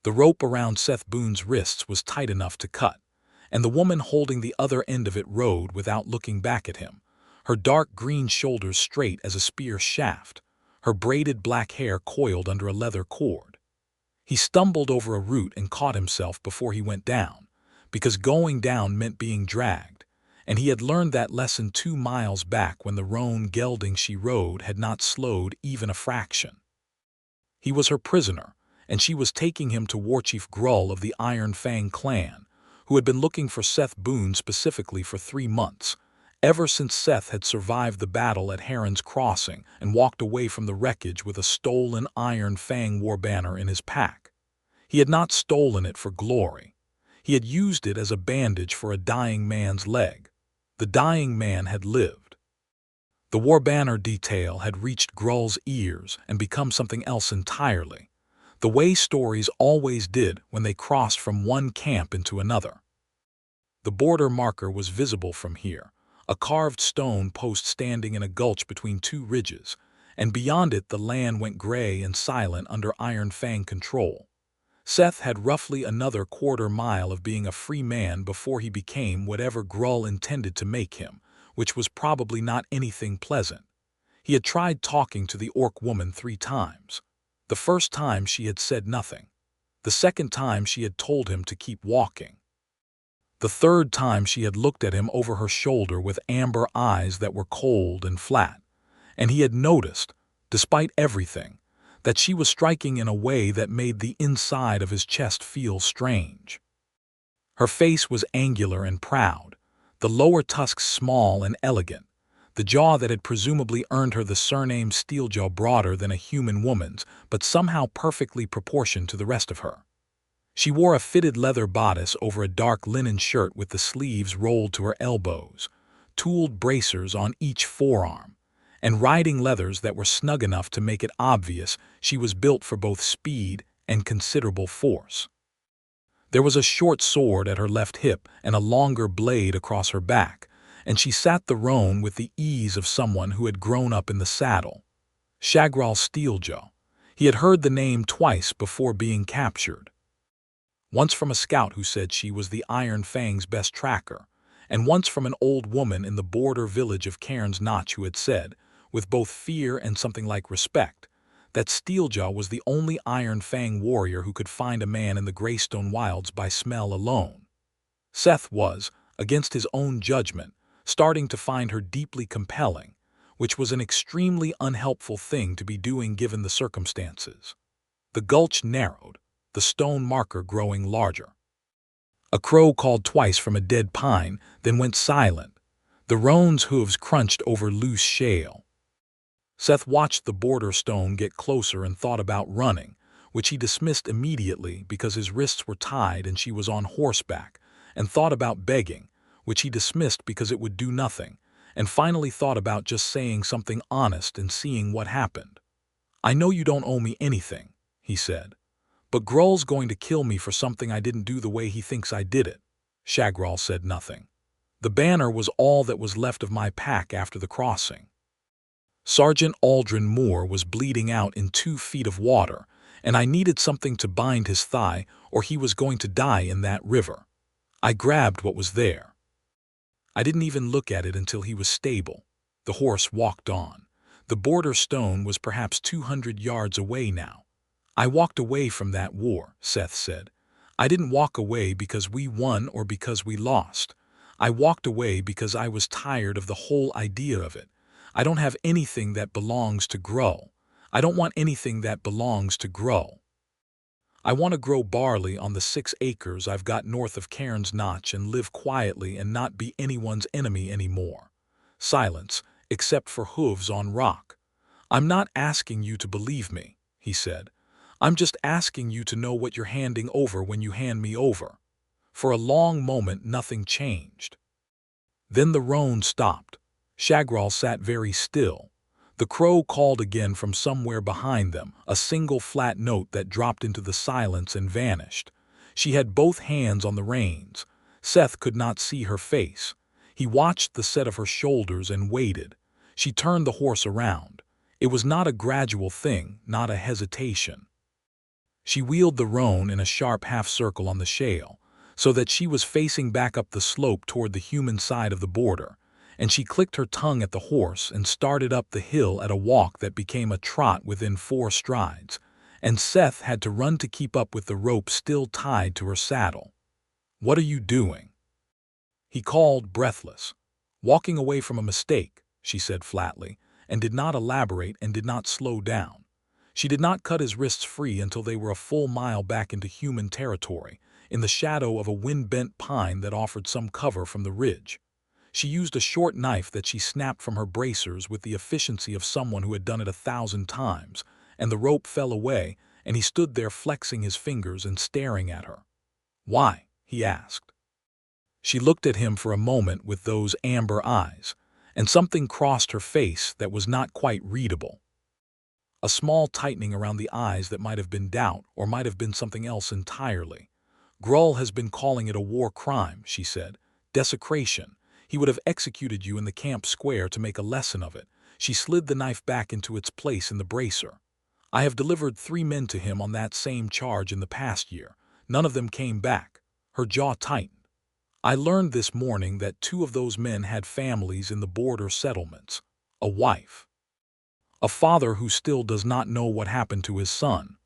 The rope around Seth Boone's wrists was tight enough to cut, and the woman holding the other end of it rode without looking back at him, her dark green shoulders straight as a spear shaft, her braided black hair coiled under a leather cord. He stumbled over a root and caught himself before he went down, because going down meant being dragged, and he had learned that lesson 2 miles back when the roan gelding she rode had not slowed even a fraction. He was her prisoner, and she was taking him to Warchief Grull of the Iron Fang clan, who had been looking for Seth Boone specifically for 3 months, ever since Seth had survived the battle at Heron's Crossing and walked away from the wreckage with a stolen Iron Fang war banner in his pack. He had not stolen it for glory. He had used it as a bandage for a dying man's leg. The dying man had lived. The war banner detail had reached Grull's ears and become something else entirely, the way stories always did when they crossed from one camp into another. The border marker was visible from here, a carved stone post standing in a gulch between 2 ridges, and beyond it the land went gray and silent under Iron Fang control. Seth had roughly another 1/4 mile of being a free man before he became whatever Grull intended to make him, which was probably not anything pleasant. He had tried talking to the orc woman 3 times. The first time she had said nothing. The second time she had told him to keep walking. The third time she had looked at him over her shoulder with amber eyes that were cold and flat, and he had noticed, despite everything, that she was striking in a way that made the inside of his chest feel strange. Her face was angular and proud, the lower tusks small and elegant, the jaw that had presumably earned her the surname Steeljaw broader than a human woman's, but somehow perfectly proportioned to the rest of her. She wore a fitted leather bodice over a dark linen shirt with the sleeves rolled to her elbows, tooled bracers on each forearm, and riding leathers that were snug enough to make it obvious she was built for both speed and considerable force. There was a short sword at her left hip and a longer blade across her back, and she sat the roan with the ease of someone who had grown up in the saddle. Shagrol Steeljaw. He had heard the name twice before being captured. Once from a scout who said she was the Iron Fang's best tracker, and once from an old woman in the border village of Cairns Notch who had said, with both fear and something like respect, that Steeljaw was the only Iron Fang warrior who could find a man in the Greystone Wilds by smell alone. Seth was, against his own judgment, starting to find her deeply compelling, which was an extremely unhelpful thing to be doing given the circumstances. The gulch narrowed, the stone marker growing larger. A crow called twice from a dead pine, then went silent. The roan's hooves crunched over loose shale. Seth watched the border stone get closer and thought about running, which he dismissed immediately because his wrists were tied and she was on horseback, and thought about begging, which he dismissed because it would do nothing, and finally thought about just saying something honest and seeing what happened. "I know you don't owe me anything," he said, "but Grull's going to kill me for something I didn't do the way he thinks I did it." Shagrol said nothing. "The banner was all that was left of my pack after the crossing. Sergeant Aldrin Moore was bleeding out in 2 feet of water, and I needed something to bind his thigh or he was going to die in that river. I grabbed what was there. I didn't even look at it until he was stable." The horse walked on. The border stone was perhaps 200 yards away now. "I walked away from that war," Seth said. "I didn't walk away because we won or because we lost. I walked away because I was tired of the whole idea of it. I don't have anything that belongs to Grull. I don't want anything that belongs to Grull. I want to grow barley on the 6 acres I've got north of Cairns Notch and live quietly and not be anyone's enemy anymore." Silence, except for hooves on rock. "I'm not asking you to believe me," he said. "I'm just asking you to know what you're handing over when you hand me over." For a long moment nothing changed. Then the roan stopped. Shagrol sat very still. The crow called again from somewhere behind them, a single flat note that dropped into the silence and vanished. She had both hands on the reins. Seth could not see her face. He watched the set of her shoulders and waited. She turned the horse around. It was not a gradual thing, not a hesitation. She wheeled the roan in a sharp half-circle on the shale, so that she was facing back up the slope toward the human side of the border, and she clicked her tongue at the horse and started up the hill at a walk that became a trot within 4 strides, and Seth had to run to keep up with the rope still tied to her saddle. "What are you doing?" he called, breathless. "Walking away from a mistake," she said flatly, and did not elaborate and did not slow down. She did not cut his wrists free until they were a full mile back into human territory, in the shadow of a wind-bent pine that offered some cover from the ridge. She used a short knife that she snapped from her bracers with the efficiency of someone who had done it 1,000 times, and the rope fell away, and he stood there flexing his fingers and staring at her. "Why?" he asked. She looked at him for a moment with those amber eyes, and something crossed her face that was not quite readable. A small tightening around the eyes that might have been doubt or might have been something else entirely. "Grull has been calling it a war crime," she said. "Desecration. He would have executed you in the camp square to make a lesson of it." She slid the knife back into its place in the bracer. "I have delivered 3 men to him on that same charge in the past year. None of them came back." Her jaw tightened. "I learned this morning that 2 of those men had families in the border settlements. A wife. A father who still does not know what happened to his son."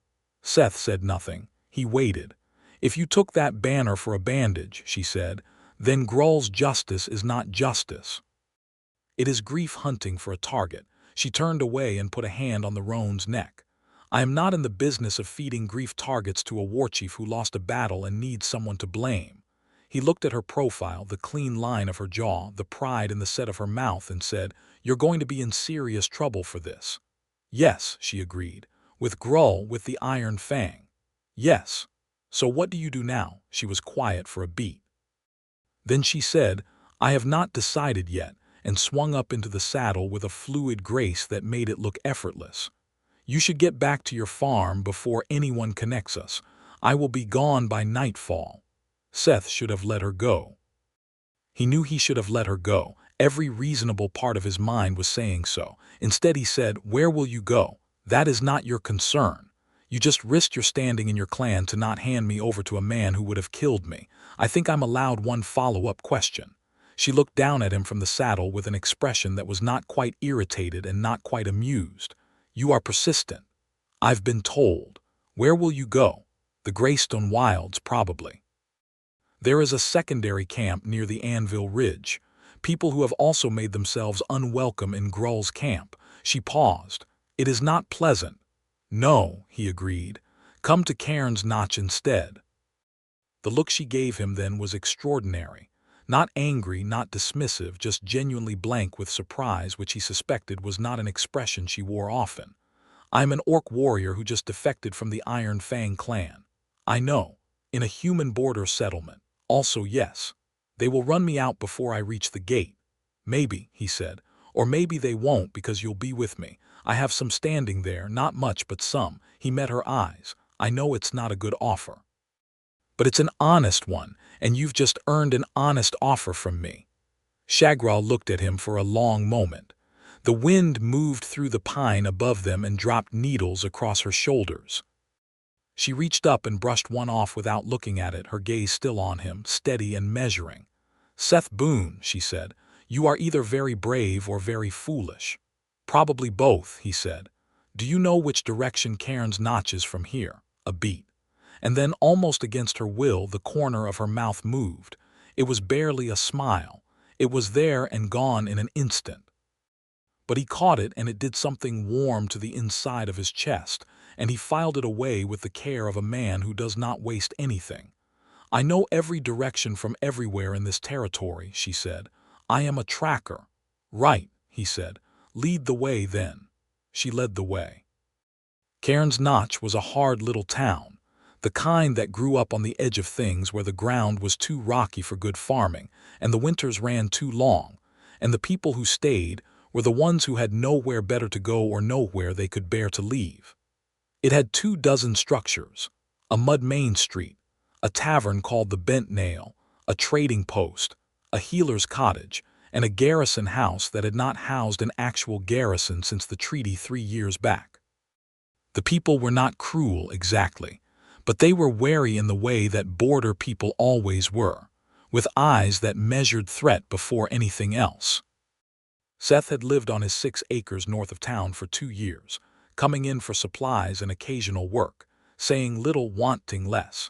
Seth said nothing. He waited. "If you took that banner for a bandage," she said, "then Grull's justice is not justice. It is grief hunting for a target." She turned away and put a hand on the roan's neck. "I am not in the business of feeding grief targets to a warchief who lost a battle and needs someone to blame." He looked at her profile, the clean line of her jaw, the pride in the set of her mouth, and said, "You're going to be in serious trouble for this." "Yes," she agreed. "With Grull, with the Iron Fang." "Yes. So what do you do now?" She was quiet for a beat. Then she said, "I have not decided yet," and swung up into the saddle with a fluid grace that made it look effortless. "You should get back to your farm before anyone connects us. I will be gone by nightfall." Seth should have let her go. He knew he should have let her go. Every reasonable part of his mind was saying so. Instead he said, "Where will you go? That is not your concern. You just risked your standing in your clan to not hand me over to a man who would have killed me. I think I'm allowed one follow-up question." She looked down at him from the saddle with an expression that was not quite irritated and not quite amused. "You are persistent. I've been told. Where will you go? The Greystone Wilds, probably. There is a secondary camp near the Anvil Ridge. People who have also made themselves unwelcome in Grull's camp." She paused. "It is not pleasant." "No," he agreed. "Come to Cairns Notch instead." The look she gave him then was extraordinary. Not angry, not dismissive, just genuinely blank with surprise, which he suspected was not an expression she wore often. "I'm an orc warrior who just defected from the Iron Fang clan." "I know. In a human border settlement. Also, yes. They will run me out before I reach the gate." "Maybe," he said. "Or maybe they won't because you'll be with me. I have some standing there, not much but some." He met her eyes. "I know it's not a good offer. But it's an honest one, and you've just earned an honest offer from me." Shagrol looked at him for a long moment. The wind moved through the pine above them and dropped needles across her shoulders. She reached up and brushed one off without looking at it, her gaze still on him, steady and measuring. "Seth Boone," she said, "you are either very brave or very foolish." "Probably both," he said. "Do you know which direction Cairns Notch is from here?" A beat. And then, almost against her will, the corner of her mouth moved. It was barely a smile. It was there and gone in an instant. But he caught it, and it did something warm to the inside of his chest, and he filed it away with the care of a man who does not waste anything. "I know every direction from everywhere in this territory," she said. "I am a tracker." "Right," he said. "Lead the way, then." She led the way. Cairns Notch was a hard little town, the kind that grew up on the edge of things where the ground was too rocky for good farming, and the winters ran too long, and the people who stayed were the ones who had nowhere better to go or nowhere they could bear to leave. It had 24 structures, a mud main street, a tavern called the Bent Nail, a trading post, a healer's cottage, and a garrison house that had not housed an actual garrison since the treaty 3 years back. The people were not cruel exactly. but they were wary in the way that border people always were, with eyes that measured threat before anything else. Seth had lived on his 6 acres north of town for 2 years, coming in for supplies and occasional work, saying little wanting less.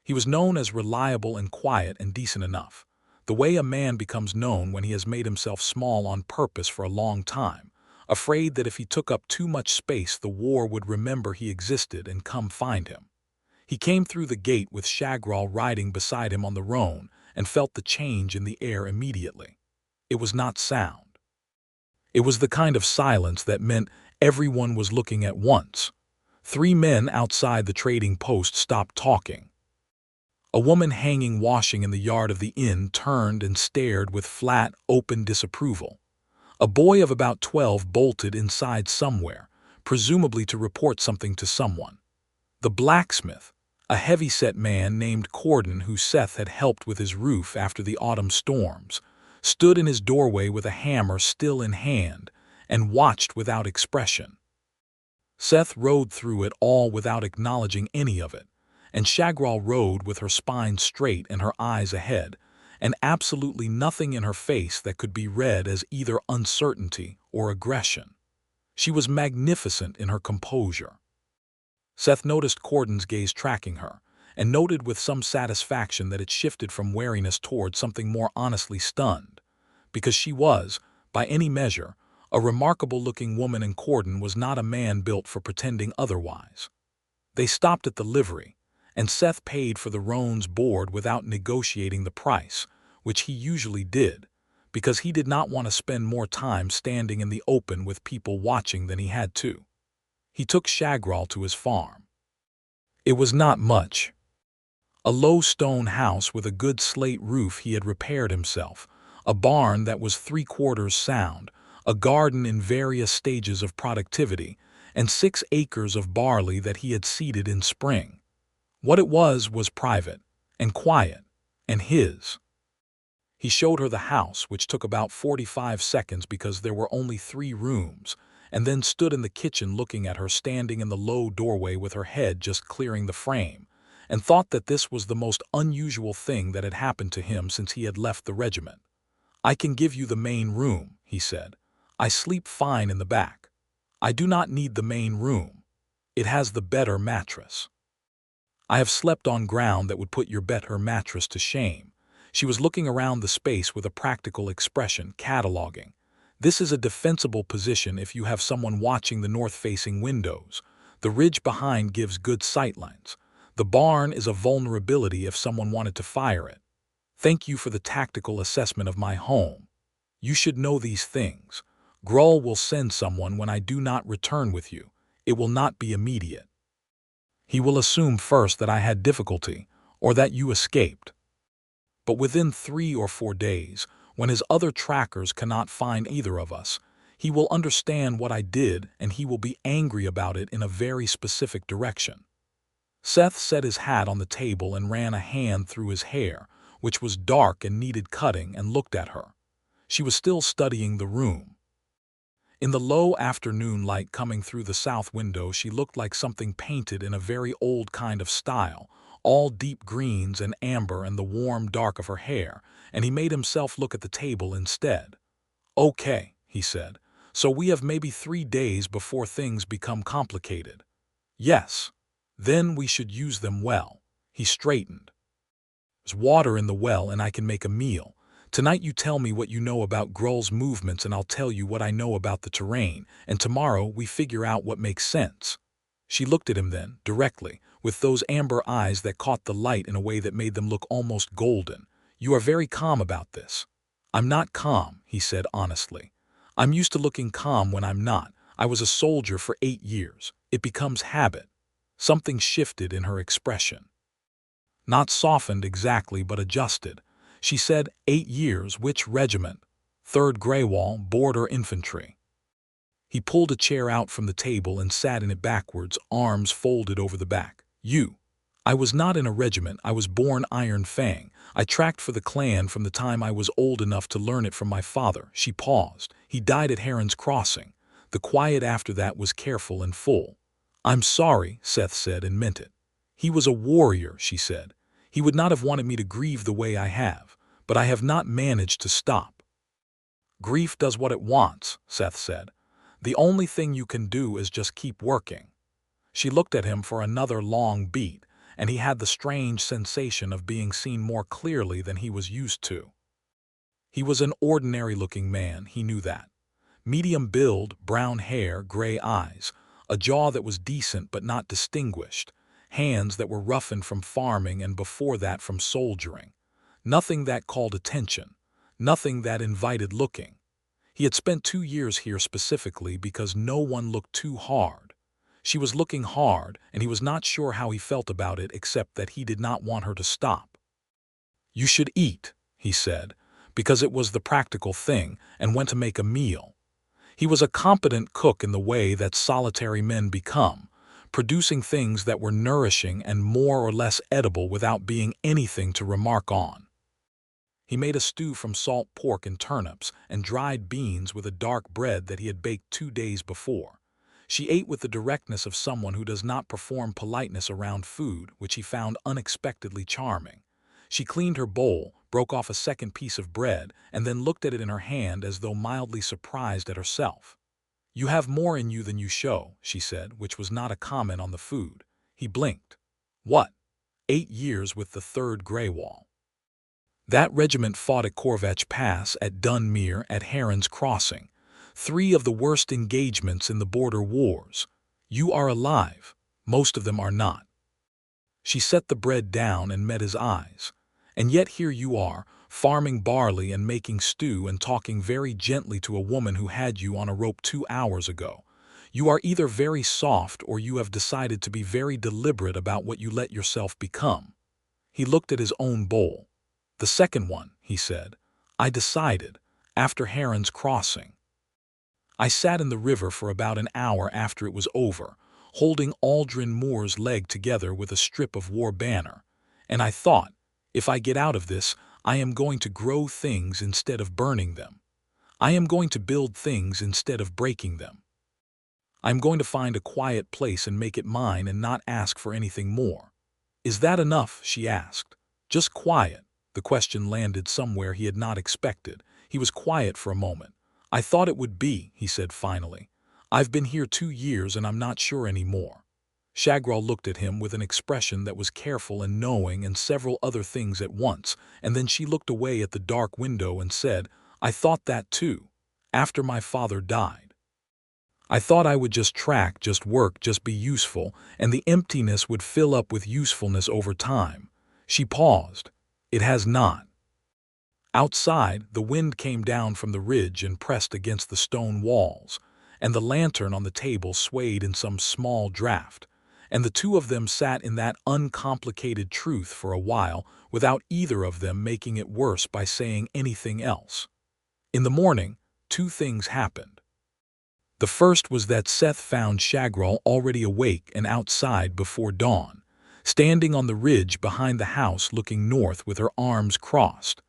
He was known as reliable and quiet and decent enough, the way a man becomes known when he has made himself small on purpose for a long time, afraid that if he took up too much space the war would remember he existed and come find him. He came through the gate with Shagrol riding beside him on the roan and felt the change in the air immediately. It was not sound. It was the kind of silence that meant everyone was looking at once. 3 men outside the trading post stopped talking. A woman hanging washing in the yard of the inn turned and stared with flat, open disapproval. A boy of about 12 bolted inside somewhere, presumably to report something to someone. The blacksmith, a heavy-set man named Corden who Seth had helped with his roof after the autumn storms, stood in his doorway with a hammer still in hand and watched without expression. Seth rode through it all without acknowledging any of it, and Shagrol rode with her spine straight and her eyes ahead, and absolutely nothing in her face that could be read as either uncertainty or aggression. She was magnificent in her composure. Seth noticed Corden's gaze tracking her, and noted with some satisfaction that it shifted from wariness toward something more honestly stunned, because she was, by any measure, a remarkable-looking woman and Corden was not a man built for pretending otherwise. They stopped at the livery, and Seth paid for the roan's board without negotiating the price, which he usually did, because he did not want to spend more time standing in the open with people watching than he had to. He took Shagrol to his farm. It was not much. A low stone house with a good slate roof he had repaired himself, a barn that was 3/4 sound, a garden in various stages of productivity, and 6 acres of barley that he had seeded in spring. What it was private, and quiet, and his. He showed her the house, which took about 45 seconds because there were only 3 rooms, and then stood in the kitchen looking at her standing in the low doorway with her head just clearing the frame, and thought that this was the most unusual thing that had happened to him since he had left the regiment. "I can give you the main room," he said. "I sleep fine in the back. I do not need the main room. It has the better mattress." "I have slept on ground that would put your better mattress to shame." She was looking around the space with a practical expression, cataloging. "This is a defensible position if you have someone watching the north-facing windows. The ridge behind gives good sightlines. The barn is a vulnerability if someone wanted to fire it. Thank you for the tactical assessment of my home. You should know these things. Grull will send someone when I do not return with you. It will not be immediate. He will assume first that I had difficulty, or that you escaped. But within 3 or 4 days, when his other trackers cannot find either of us, he will understand what I did and he will be angry about it in a very specific direction." Seth set his hat on the table and ran a hand through his hair, which was dark and needed cutting, and looked at her. She was still studying the room. In the low afternoon light coming through the south window, she looked like something painted in a very old kind of style, all deep greens and amber and the warm dark of her hair, and he made himself look at the table instead. "Okay," he said, "so we have maybe 3 days before things become complicated." "Yes. Then we should use them well." He straightened. "There's water in the well and I can make a meal. Tonight you tell me what you know about Grull's movements and I'll tell you what I know about the terrain, and tomorrow we figure out what makes sense." She looked at him then, directly, with those amber eyes that caught the light in a way that made them look almost golden. "You are very calm about this." "I'm not calm," he said honestly. "I'm used to looking calm when I'm not. I was a soldier for 8 years. It becomes habit." Something shifted in her expression. Not softened exactly, but adjusted. She said, 8 years, which regiment?" 3rd Greywall, Border Infantry." He pulled a chair out from the table and sat in it backwards, arms folded over the back. "You." "I was not in a regiment. I was born Iron Fang. I tracked for the clan from the time I was old enough to learn it from my father." She paused. "He died at Heron's Crossing." The quiet after that was careful and full. "I'm sorry," Seth said, and meant it. "He was a warrior," she said. "He would not have wanted me to grieve the way I have, but I have not managed to stop." "Grief does what it wants," Seth said. "The only thing you can do is just keep working." She looked at him for another long beat, and he had the strange sensation of being seen more clearly than he was used to. He was an ordinary-looking man, he knew that. Medium build, brown hair, gray eyes, a jaw that was decent but not distinguished, hands that were roughened from farming and before that from soldiering. Nothing that called attention, nothing that invited looking. He had spent 2 years here specifically because no one looked too hard. She was looking hard, and he was not sure how he felt about it except that he did not want her to stop. "You should eat," he said, because it was the practical thing, and went to make a meal. He was a competent cook in the way that solitary men become, producing things that were nourishing and more or less edible without being anything to remark on. He made a stew from salt pork and turnips and dried beans with a dark bread that he had baked 2 days before. She ate with the directness of someone who does not perform politeness around food, which he found unexpectedly charming. She cleaned her bowl, broke off a second piece of bread, and then looked at it in her hand as though mildly surprised at herself. "You have more in you than you show," she said, which was not a comment on the food. He blinked. "What?" 8 years with the 3rd Greywall. That regiment fought at Corvetch Pass, at Dunmere, at Heron's Crossing. 3 of the worst engagements in the border wars. You are alive. Most of them are not. She set the bread down and met his eyes. "And yet here you are, farming barley and making stew and talking very gently to a woman who had you on a rope 2 hours ago. You are either very soft or you have decided to be very deliberate about what you let yourself become." He looked at his own bowl. "The second one," he said. "I decided, after Heron's Crossing. I sat in the river for about an hour after it was over, holding Aldrin Moore's leg together with a strip of war banner, and I thought, if I get out of this, I am going to grow things instead of burning them. I am going to build things instead of breaking them. I am going to find a quiet place and make it mine and not ask for anything more." "Is that enough?" she asked. "Just quiet." The question landed somewhere he had not expected. He was quiet for a moment. "I thought it would be," he said finally. "I've been here 2 years and I'm not sure anymore." Shagrol looked at him with an expression that was careful and knowing and several other things at once, and then she looked away at the dark window and said, "I thought that too, after my father died. I thought I would just track, just work, just be useful, and the emptiness would fill up with usefulness over time." She paused. "It has not." Outside, the wind came down from the ridge and pressed against the stone walls, and the lantern on the table swayed in some small draught, and the 2 of them sat in that uncomplicated truth for a while without either of them making it worse by saying anything else. In the morning, 2 things happened. The first was that Seth found Shagrol already awake and outside before dawn, standing on the ridge behind the house looking north with her arms crossed,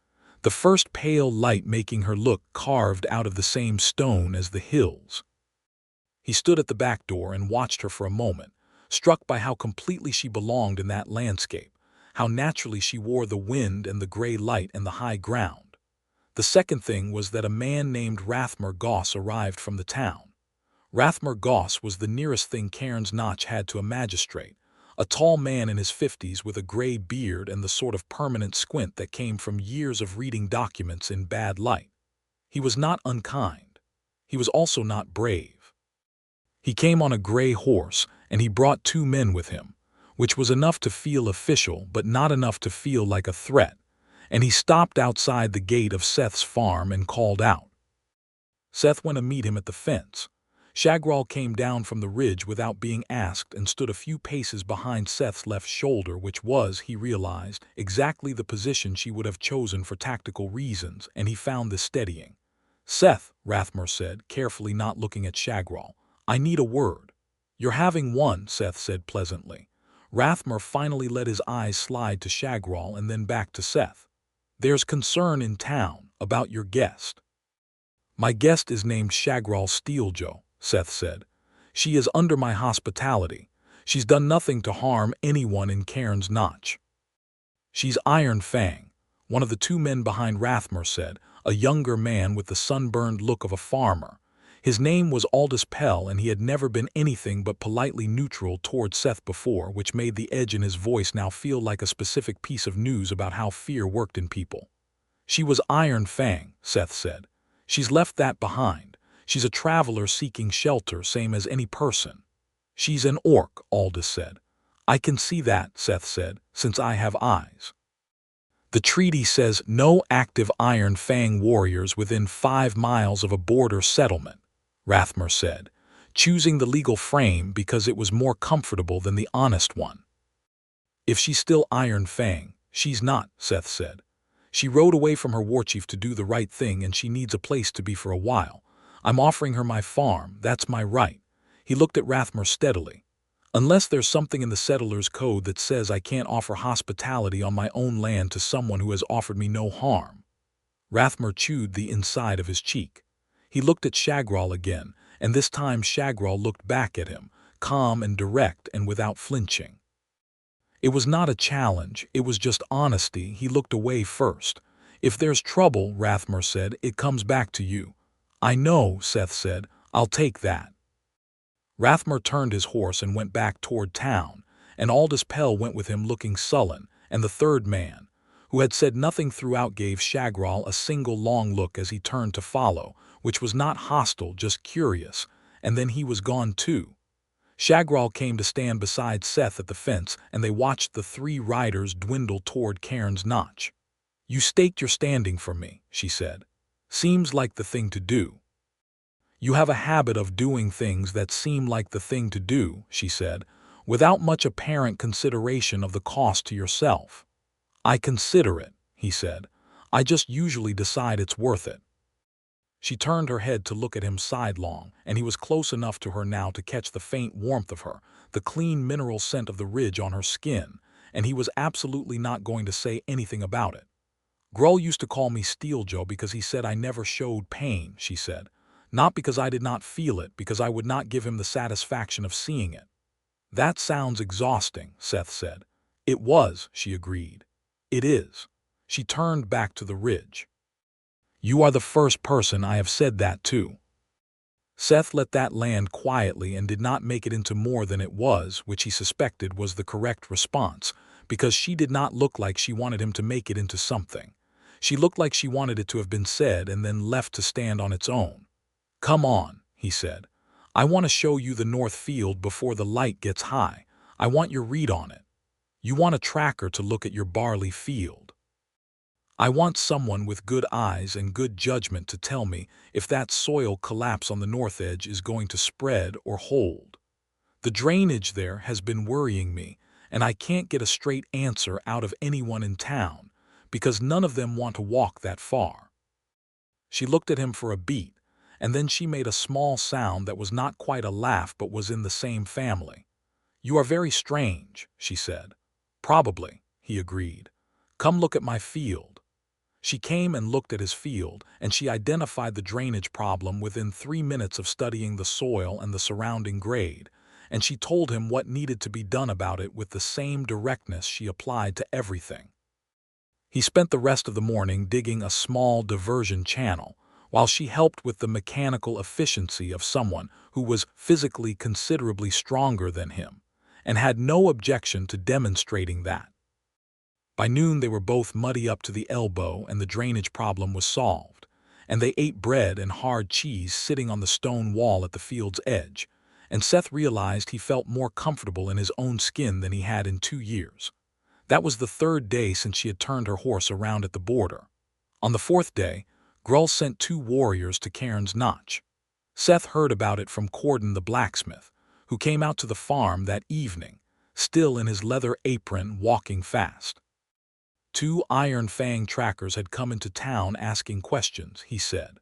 the first pale light making her look carved out of the same stone as the hills. He stood at the back door and watched her for a moment, struck by how completely she belonged in that landscape, how naturally she wore the wind and the gray light and the high ground. The second thing was that a man named Rathmer Goss arrived from the town. Rathmer Goss was the nearest thing Cairns Notch had to a magistrate, a tall man in his 50s with a gray beard and the sort of permanent squint that came from years of reading documents in bad light. He was not unkind. He was also not brave. He came on a gray horse, and he brought 2 men with him, which was enough to feel official but not enough to feel like a threat, and he stopped outside the gate of Seth's farm and called out. Seth went to meet him at the fence. Shagrol came down from the ridge without being asked and stood a few paces behind Seth's left shoulder, which was, he realized, exactly the position she would have chosen for tactical reasons, and he found this steadying. "Seth," Rathmer said, carefully not looking at Shagrol, "I need a word." "You're having one," Seth said pleasantly. Rathmer finally let his eyes slide to Shagrol and then back to Seth. "There's concern in town about your guest." "My guest is named Shagrol Steeljaw," Seth said. "She is under my hospitality. She's done nothing to harm anyone in Cairns Notch. She's Iron Fang, one of the two men behind Rathmore said, a younger man with the sunburned look of a farmer. His name was Aldous Pell, and he had never been anything but politely neutral toward Seth before, which made the edge in his voice now feel like a specific piece of news about how fear worked in people. She was Iron Fang, Seth said. She's left that behind. She's a traveler seeking shelter, same as any person. She's an orc, Aldous said. I can see that, Seth said, since I have eyes. The treaty says no active Iron Fang warriors within 5 miles of a border settlement, Rathmore said, choosing the legal frame because it was more comfortable than the honest one. If she's still Iron Fang, she's not, Seth said. She rode away from her warchief to do the right thing, and she needs a place to be for a while. I'm offering her my farm, that's my right. He looked at Rathmore steadily. Unless there's something in the settler's code that says I can't offer hospitality on my own land to someone who has offered me no harm. Rathmore chewed the inside of his cheek. He looked at Shagrol again, and this time Shagrol looked back at him, calm and direct and without flinching. It was not a challenge, it was just honesty. He looked away first. If there's trouble, Rathmore said, it comes back to you. I know, Seth said. I'll take that. Rathmore turned his horse and went back toward town, and Aldous Pell went with him looking sullen, and the third man, who had said nothing throughout, gave Shagrol a single long look as he turned to follow, which was not hostile, just curious, and then he was gone too. Shagrol came to stand beside Seth at the fence, and they watched the 3 riders dwindle toward Cairns Notch. You staked your standing for me, she said. Seems like the thing to do. You have a habit of doing things that seem like the thing to do, she said, without much apparent consideration of the cost to yourself. I consider it, he said. I just usually decide it's worth it. She turned her head to look at him sidelong, and he was close enough to her now to catch the faint warmth of her, the clean mineral scent of the ridge on her skin, and he was absolutely not going to say anything about it. Grull used to call me Steeljaw because he said I never showed pain, she said. Not because I did not feel it, because I would not give him the satisfaction of seeing it. That sounds exhausting, Seth said. It was, she agreed. It is. She turned back to the ridge. You are the first person I have said that to. Seth let that land quietly and did not make it into more than it was, which he suspected was the correct response, because she did not look like she wanted him to make it into something. She looked like she wanted it to have been said and then left to stand on its own. Come on, he said. I want to show you the north field before the light gets high. I want your read on it. You want a tracker to look at your barley field. I want someone with good eyes and good judgment to tell me if that soil collapse on the north edge is going to spread or hold. The drainage there has been worrying me, and I can't get a straight answer out of anyone in town, because none of them want to walk that far. She looked at him for a beat, and then she made a small sound that was not quite a laugh but was in the same family. You are very strange, she said. Probably, he agreed. Come look at my field. She came and looked at his field, and she identified the drainage problem within 3 minutes of studying the soil and the surrounding grade, and she told him what needed to be done about it with the same directness she applied to everything. He spent the rest of the morning digging a small diversion channel, while she helped with the mechanical efficiency of someone who was physically considerably stronger than him, and had no objection to demonstrating that. By noon they were both muddy up to the elbow and the drainage problem was solved, and they ate bread and hard cheese sitting on the stone wall at the field's edge, and Seth realized he felt more comfortable in his own skin than he had in 2 years. That was the 3rd day since she had turned her horse around at the border. On the 4th day, Grull sent 2 warriors to Cairns Notch. Seth heard about it from Corden the blacksmith, who came out to the farm that evening, still in his leather apron, walking fast. 2 Iron Fang trackers had come into town asking questions, he said,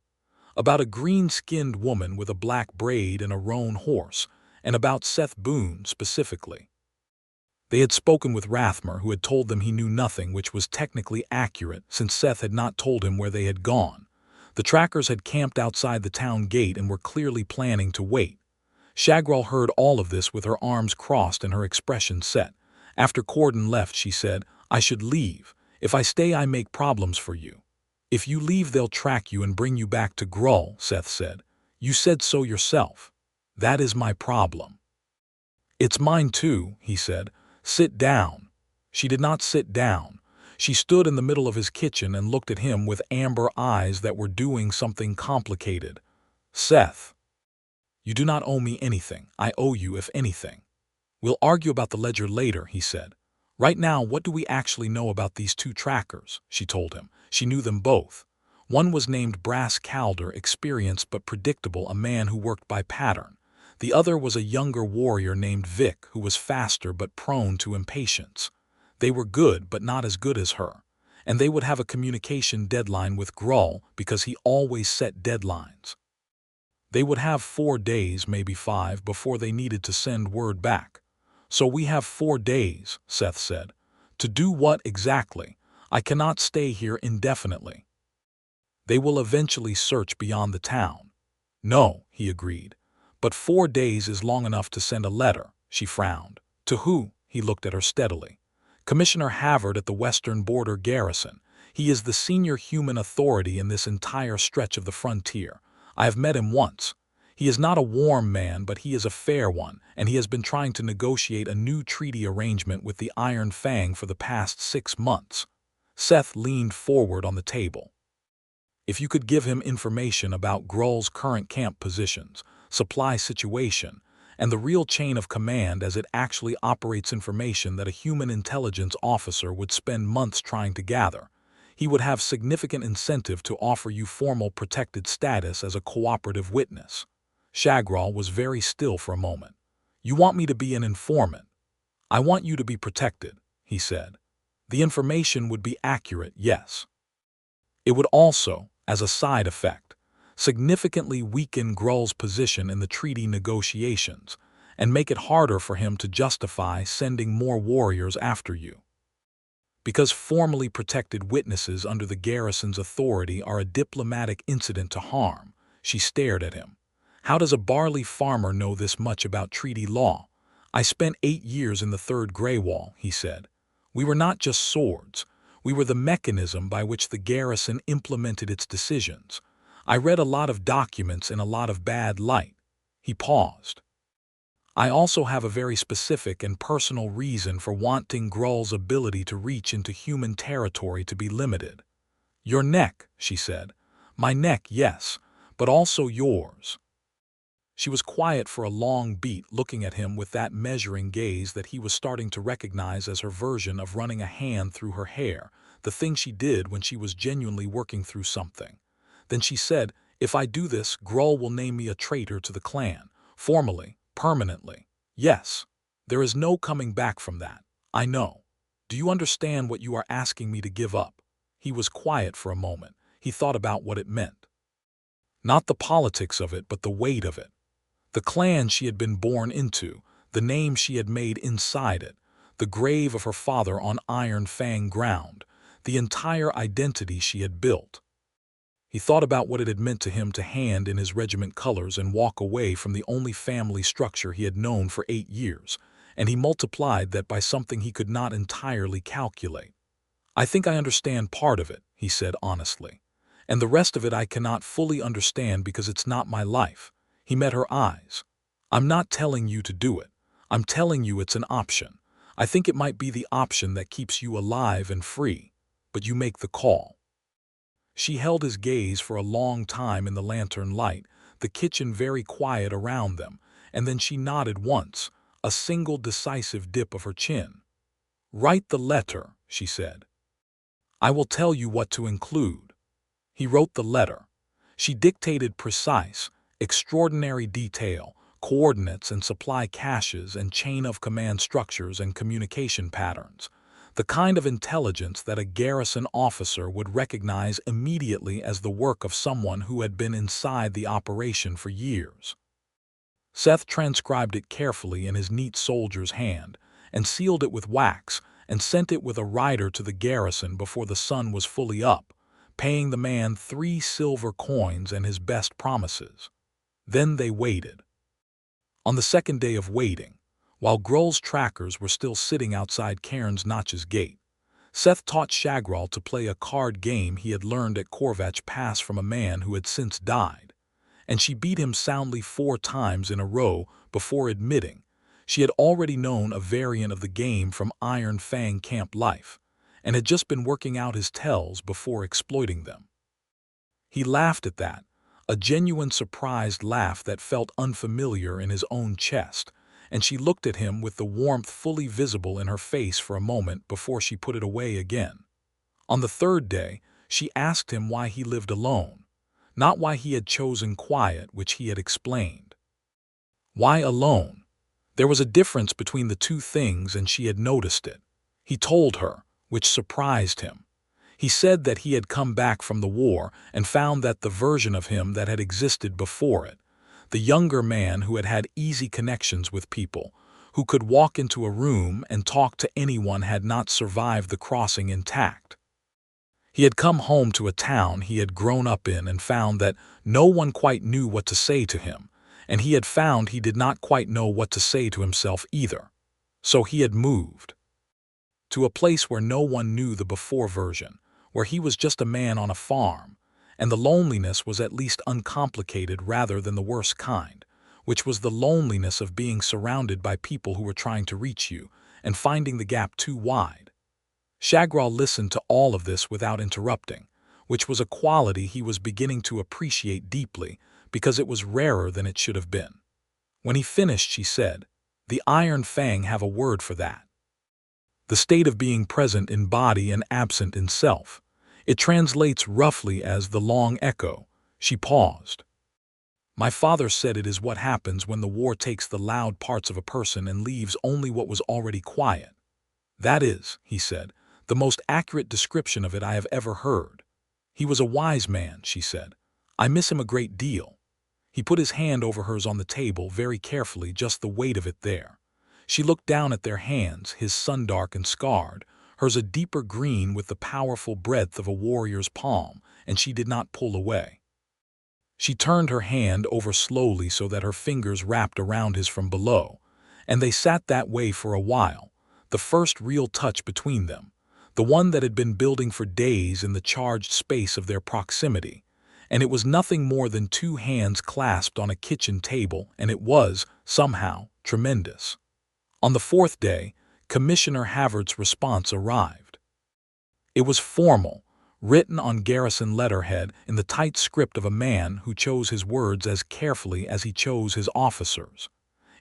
about a green-skinned woman with a black braid and a roan horse, and about Seth Boone specifically. They had spoken with Rathmore, who had told them he knew nothing, which was technically accurate since Seth had not told him where they had gone. The trackers had camped outside the town gate and were clearly planning to wait. Shagrol heard all of this with her arms crossed and her expression set. After Corden left, she said, "I should leave. If I stay, I make problems for you." "If you leave, they'll track you and bring you back to Grull," Seth said. "You said so yourself." "That is my problem." "It's mine too," he said. "Sit down." She did not sit down. She stood in the middle of his kitchen and looked at him with amber eyes that were doing something complicated. "Seth, you do not owe me anything. I owe you, if anything." "We'll argue about the ledger later," he said. "Right now, what do we actually know about these two trackers?" She told him. She knew them both. One was named Brass Calder, experienced but predictable, a man who worked by pattern. The other was a younger warrior named Vic, who was faster but prone to impatience. They were good, but not as good as her. And they would have a communication deadline with Grull because he always set deadlines. They would have 4 days, maybe 5, before they needed to send word back. "So we have 4 days," Seth said. "To do what exactly? I cannot stay here indefinitely." "They will eventually search beyond the town." "No," he agreed. "But 4 days is long enough to send a letter." She frowned. "To who?" He looked at her steadily. "Commissioner Havard at the Western Border Garrison. He is the senior human authority in this entire stretch of the frontier. I have met him once. He is not a warm man, but he is a fair one, and he has been trying to negotiate a new treaty arrangement with the Iron Fang for the past 6 months. Seth leaned forward on the table. "If you could give him information about Grull's current camp positions, supply situation, and the real chain of command as it actually operates, information that a human intelligence officer would spend months trying to gather, he would have significant incentive to offer you formal protected status as a cooperative witness." Shagrol was very still for a moment. "You want me to be an informant?" "I want you to be protected," he said. "The information would be accurate, yes. It would also, as a side effect, significantly weaken Grull's position in the treaty negotiations and make it harder for him to justify sending more warriors after you. Because formally protected witnesses under the garrison's authority are a diplomatic incident to harm." She stared at him. "How does a barley farmer know this much about treaty law?" "I spent 8 years in the Third Grey Wall," he said. "We were not just swords. We were the mechanism by which the garrison implemented its decisions. I read a lot of documents in a lot of bad light." He paused. "I also have a very specific and personal reason for wanting Grull's ability to reach into human territory to be limited." "Your neck," she said. "My neck, yes, but also yours." She was quiet for a long beat, looking at him with that measuring gaze that he was starting to recognize as her version of running a hand through her hair, the thing she did when she was genuinely working through something. Then she said, "If I do this, Grull will name me a traitor to the clan, formally, permanently. Yes. There is no coming back from that. I know. Do you understand what you are asking me to give up?" He was quiet for a moment. He thought about what it meant. Not the politics of it, but the weight of it. The clan she had been born into, the name she had made inside it, the grave of her father on Iron Fang ground, the entire identity she had built. He thought about what it had meant to him to hand in his regiment colors and walk away from the only family structure he had known for 8 years, and he multiplied that by something he could not entirely calculate. "I think I understand part of it," he said honestly. "And the rest of it I cannot fully understand because it's not my life." He met her eyes. "I'm not telling you to do it. I'm telling you it's an option. I think it might be the option that keeps you alive and free, but you make the call." She held his gaze for a long time in the lantern light, the kitchen very quiet around them, and then she nodded once, a single decisive dip of her chin. "Write the letter," she said. "I will tell you what to include." He wrote the letter. She dictated precise, extraordinary detail, coordinates and supply caches and chain of command structures and communication patterns, the kind of intelligence that a garrison officer would recognize immediately as the work of someone who had been inside the operation for years. Seth transcribed it carefully in his neat soldier's hand and sealed it with wax and sent it with a rider to the garrison before the sun was fully up, paying the man 3 silver coins and his best promises. Then they waited. On the second day of waiting, while Grull's trackers were still sitting outside Cairns Notch's gate, Seth taught Shagrol to play a card game he had learned at Corvatch Pass from a man who had since died, and she beat him soundly 4 times in a row before admitting she had already known a variant of the game from Iron Fang camp life, and had just been working out his tells before exploiting them. He laughed at that, a genuine surprised laugh that felt unfamiliar in his own chest, and she looked at him with the warmth fully visible in her face for a moment before she put it away again. On the third day, she asked him why he lived alone, not why he had chosen quiet, which he had explained. Why alone? There was a difference between the two things, and she had noticed it. He told her, which surprised him. He said that he had come back from the war and found that the version of him that had existed before it, the younger man who had had easy connections with people, who could walk into a room and talk to anyone, had not survived the crossing intact. He had come home to a town he had grown up in and found that no one quite knew what to say to him, and he had found he did not quite know what to say to himself either. So he had moved to a place where no one knew the before version, where he was just a man on a farm, and the loneliness was at least uncomplicated rather than the worst kind, which was the loneliness of being surrounded by people who were trying to reach you and finding the gap too wide. Shagrol listened to all of this without interrupting, which was a quality he was beginning to appreciate deeply because it was rarer than it should have been. When he finished, she said, "The Iron Fang have a word for that. The state of being present in body and absent in self. It translates roughly as the long echo." She paused. "My father said it is what happens when the war takes the loud parts of a person and leaves only what was already quiet. That is," he said, "the most accurate description of it I have ever heard. He was a wise man," she said. "I miss him a great deal." He put his hand over hers on the table very carefully, just the weight of it there. She looked down at their hands, his sun-dark and scarred, hers a deeper green with the powerful breadth of a warrior's palm, and she did not pull away. She turned her hand over slowly so that her fingers wrapped around his from below, and they sat that way for a while, the first real touch between them, the one that had been building for days in the charged space of their proximity, and it was nothing more than 2 hands clasped on a kitchen table, and it was, somehow, tremendous. On the 4th day, Commissioner Havard's response arrived. It was formal, written on garrison letterhead in the tight script of a man who chose his words as carefully as he chose his officers.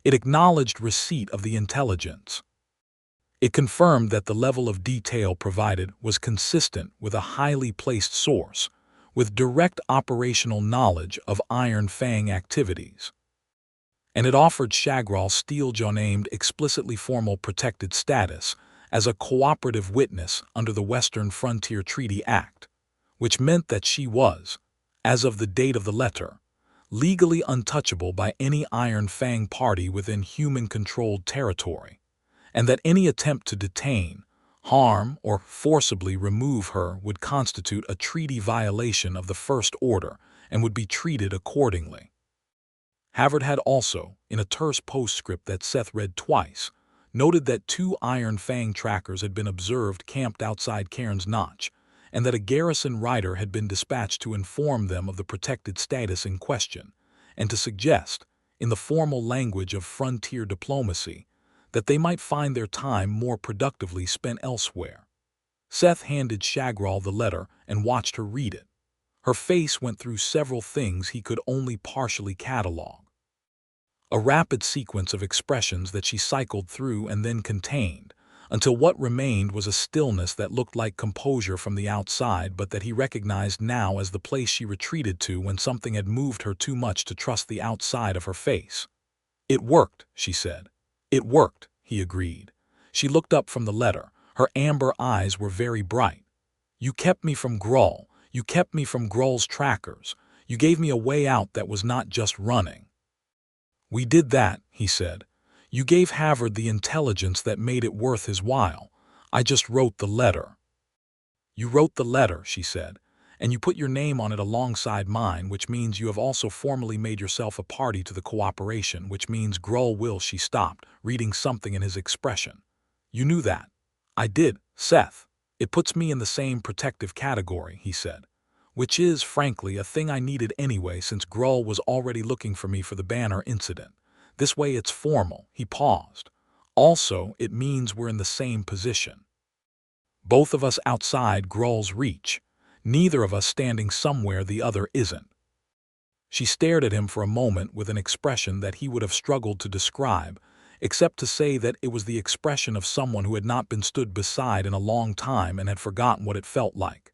It acknowledged receipt of the intelligence. It confirmed that the level of detail provided was consistent with a highly placed source, with direct operational knowledge of Iron Fang activities. And it offered Shagrol Steeljaw named explicitly formal protected status as a cooperative witness under the Western Frontier Treaty Act, which meant that she was, as of the date of the letter, legally untouchable by any Iron Fang party within human-controlled territory, and that any attempt to detain, harm, or forcibly remove her would constitute a treaty violation of the First Order and would be treated accordingly. Havard had also, in a terse postscript that Seth read twice, noted that 2 Iron Fang trackers had been observed camped outside Cairns Notch, and that a garrison rider had been dispatched to inform them of the protected status in question, and to suggest, in the formal language of frontier diplomacy, that they might find their time more productively spent elsewhere. Seth handed Shagrol the letter and watched her read it. Her face went through several things he could only partially catalog. A rapid sequence of expressions that she cycled through and then contained, until what remained was a stillness that looked like composure from the outside, but that he recognized now as the place she retreated to when something had moved her too much to trust the outside of her face. "It worked," she said. "It worked," he agreed. She looked up from the letter. Her amber eyes were very bright. "You kept me from Grull. You kept me from Grull's trackers. You gave me a way out that was not just running." "We did that," he said. "You gave Havard the intelligence that made it worth his while. I just wrote the letter." "You wrote the letter," she said, and you put your name on it alongside mine, which means you have also formally made yourself a party to the cooperation, which means Grull will." She stopped, reading something in his expression. "You knew that." "I did, Seth. It puts me in the same protective category," he said. "Which is, frankly, a thing I needed anyway, since Grull was already looking for me for the banner incident. This way it's formal." He paused. "Also, it means we're in the same position. Both of us outside Grull's reach. Neither of us standing somewhere the other isn't." She stared at him for a moment with an expression that he would have struggled to describe, except to say that it was the expression of someone who had not been stood beside in a long time and had forgotten what it felt like.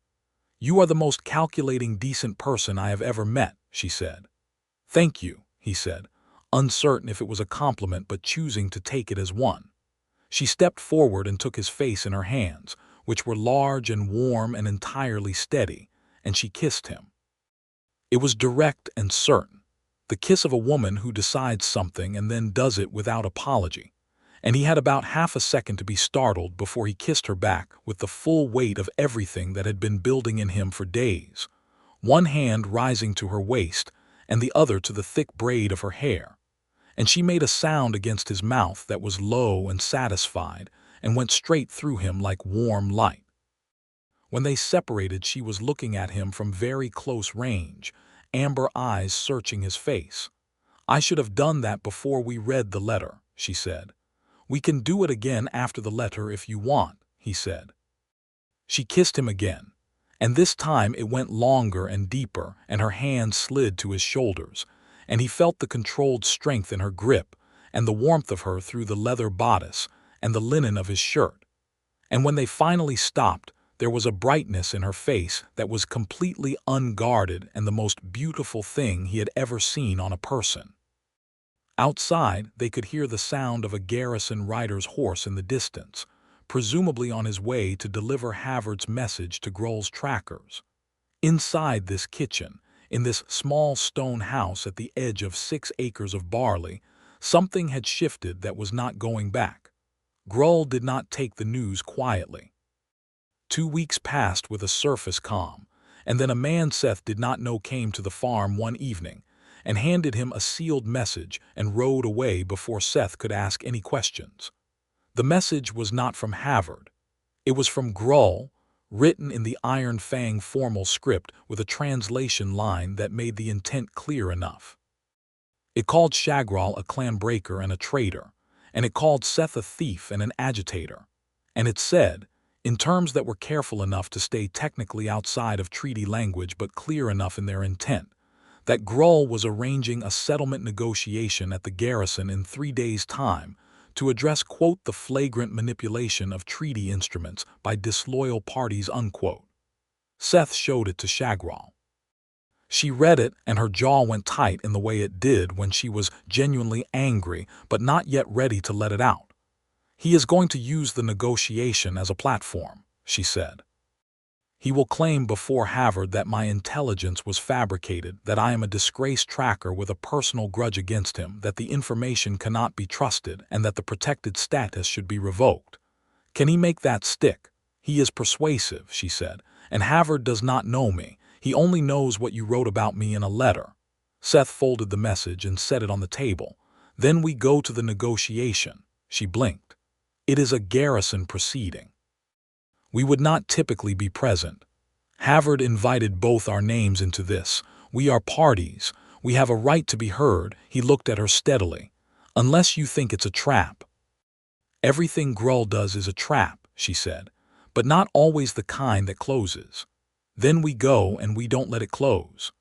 "You are the most calculating, decent person I have ever met," she said. "Thank you," he said, uncertain if it was a compliment but choosing to take it as one. She stepped forward and took his face in her hands, which were large and warm and entirely steady, and she kissed him. It was direct and certain, the kiss of a woman who decides something and then does it without apology, and he had about half a second to be startled before he kissed her back with the full weight of everything that had been building in him for days, one hand rising to her waist and the other to the thick braid of her hair, and she made a sound against his mouth that was low and satisfied and went straight through him like warm light. When they separated, she was looking at him from very close range, amber eyes searching his face. "I should have done that before we read the letter," she said. "We can do it again after the letter if you want," he said. She kissed him again, and this time it went longer and deeper, and her hand slid to his shoulders, and he felt the controlled strength in her grip and the warmth of her through the leather bodice and the linen of his shirt. And when they finally stopped, there was a brightness in her face that was completely unguarded and the most beautiful thing he had ever seen on a person. Outside, they could hear the sound of a garrison rider's horse in the distance, presumably on his way to deliver Havard's message to Grull's trackers. Inside this kitchen, in this small stone house at the edge of 6 acres of barley, something had shifted that was not going back. Grull did not take the news quietly. 2 weeks passed with a surface calm, and then a man Seth did not know came to the farm one evening and handed him a sealed message and rode away before Seth could ask any questions. The message was not from Havard. It was from Grull, written in the Iron Fang formal script with a translation line that made the intent clear enough. It called Shagrol a clan breaker and a traitor, and it called Seth a thief and an agitator, and it said, in terms that were careful enough to stay technically outside of treaty language but clear enough in their intent, that Grull was arranging a settlement negotiation at the garrison in 3 days' time to address, quote, "the flagrant manipulation of treaty instruments by disloyal parties," unquote. Seth showed it to Shagrol. She read it, and her jaw went tight in the way it did when she was genuinely angry but not yet ready to let it out. "He is going to use the negotiation as a platform," she said. "He will claim before Havard that my intelligence was fabricated, that I am a disgraced tracker with a personal grudge against him, that the information cannot be trusted, and that the protected status should be revoked. Can he make that stick? He is persuasive," she said, "and Havard does not know me. He only knows what you wrote about me in a letter." Seth folded the message and set it on the table. "Then we go to the negotiation." She blinked. "It is a garrison proceeding. We would not typically be present. Havard invited both our names into this. We are parties. We have a right to be heard." He looked at her steadily. "Unless you think it's a trap." "Everything Grull does is a trap," she said, "but not always the kind that closes. Then we go and we don't let it close."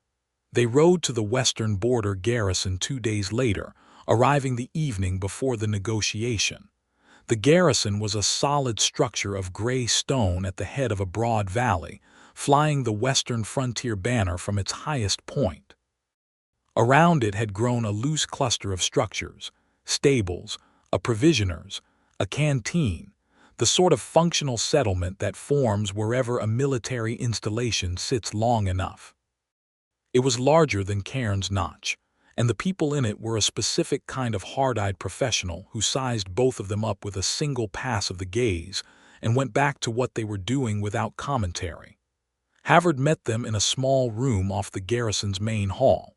They rode to the western border garrison 2 days later, arriving the evening before the negotiation. The garrison was a solid structure of gray stone at the head of a broad valley, flying the western frontier banner from its highest point. Around it had grown a loose cluster of structures, stables, a provisioners, a canteen, the sort of functional settlement that forms wherever a military installation sits long enough. It was larger than Cairns Notch, and the people in it were a specific kind of hard-eyed professional who sized both of them up with a single pass of the gaze and went back to what they were doing without commentary. Havard met them in a small room off the garrison's main hall.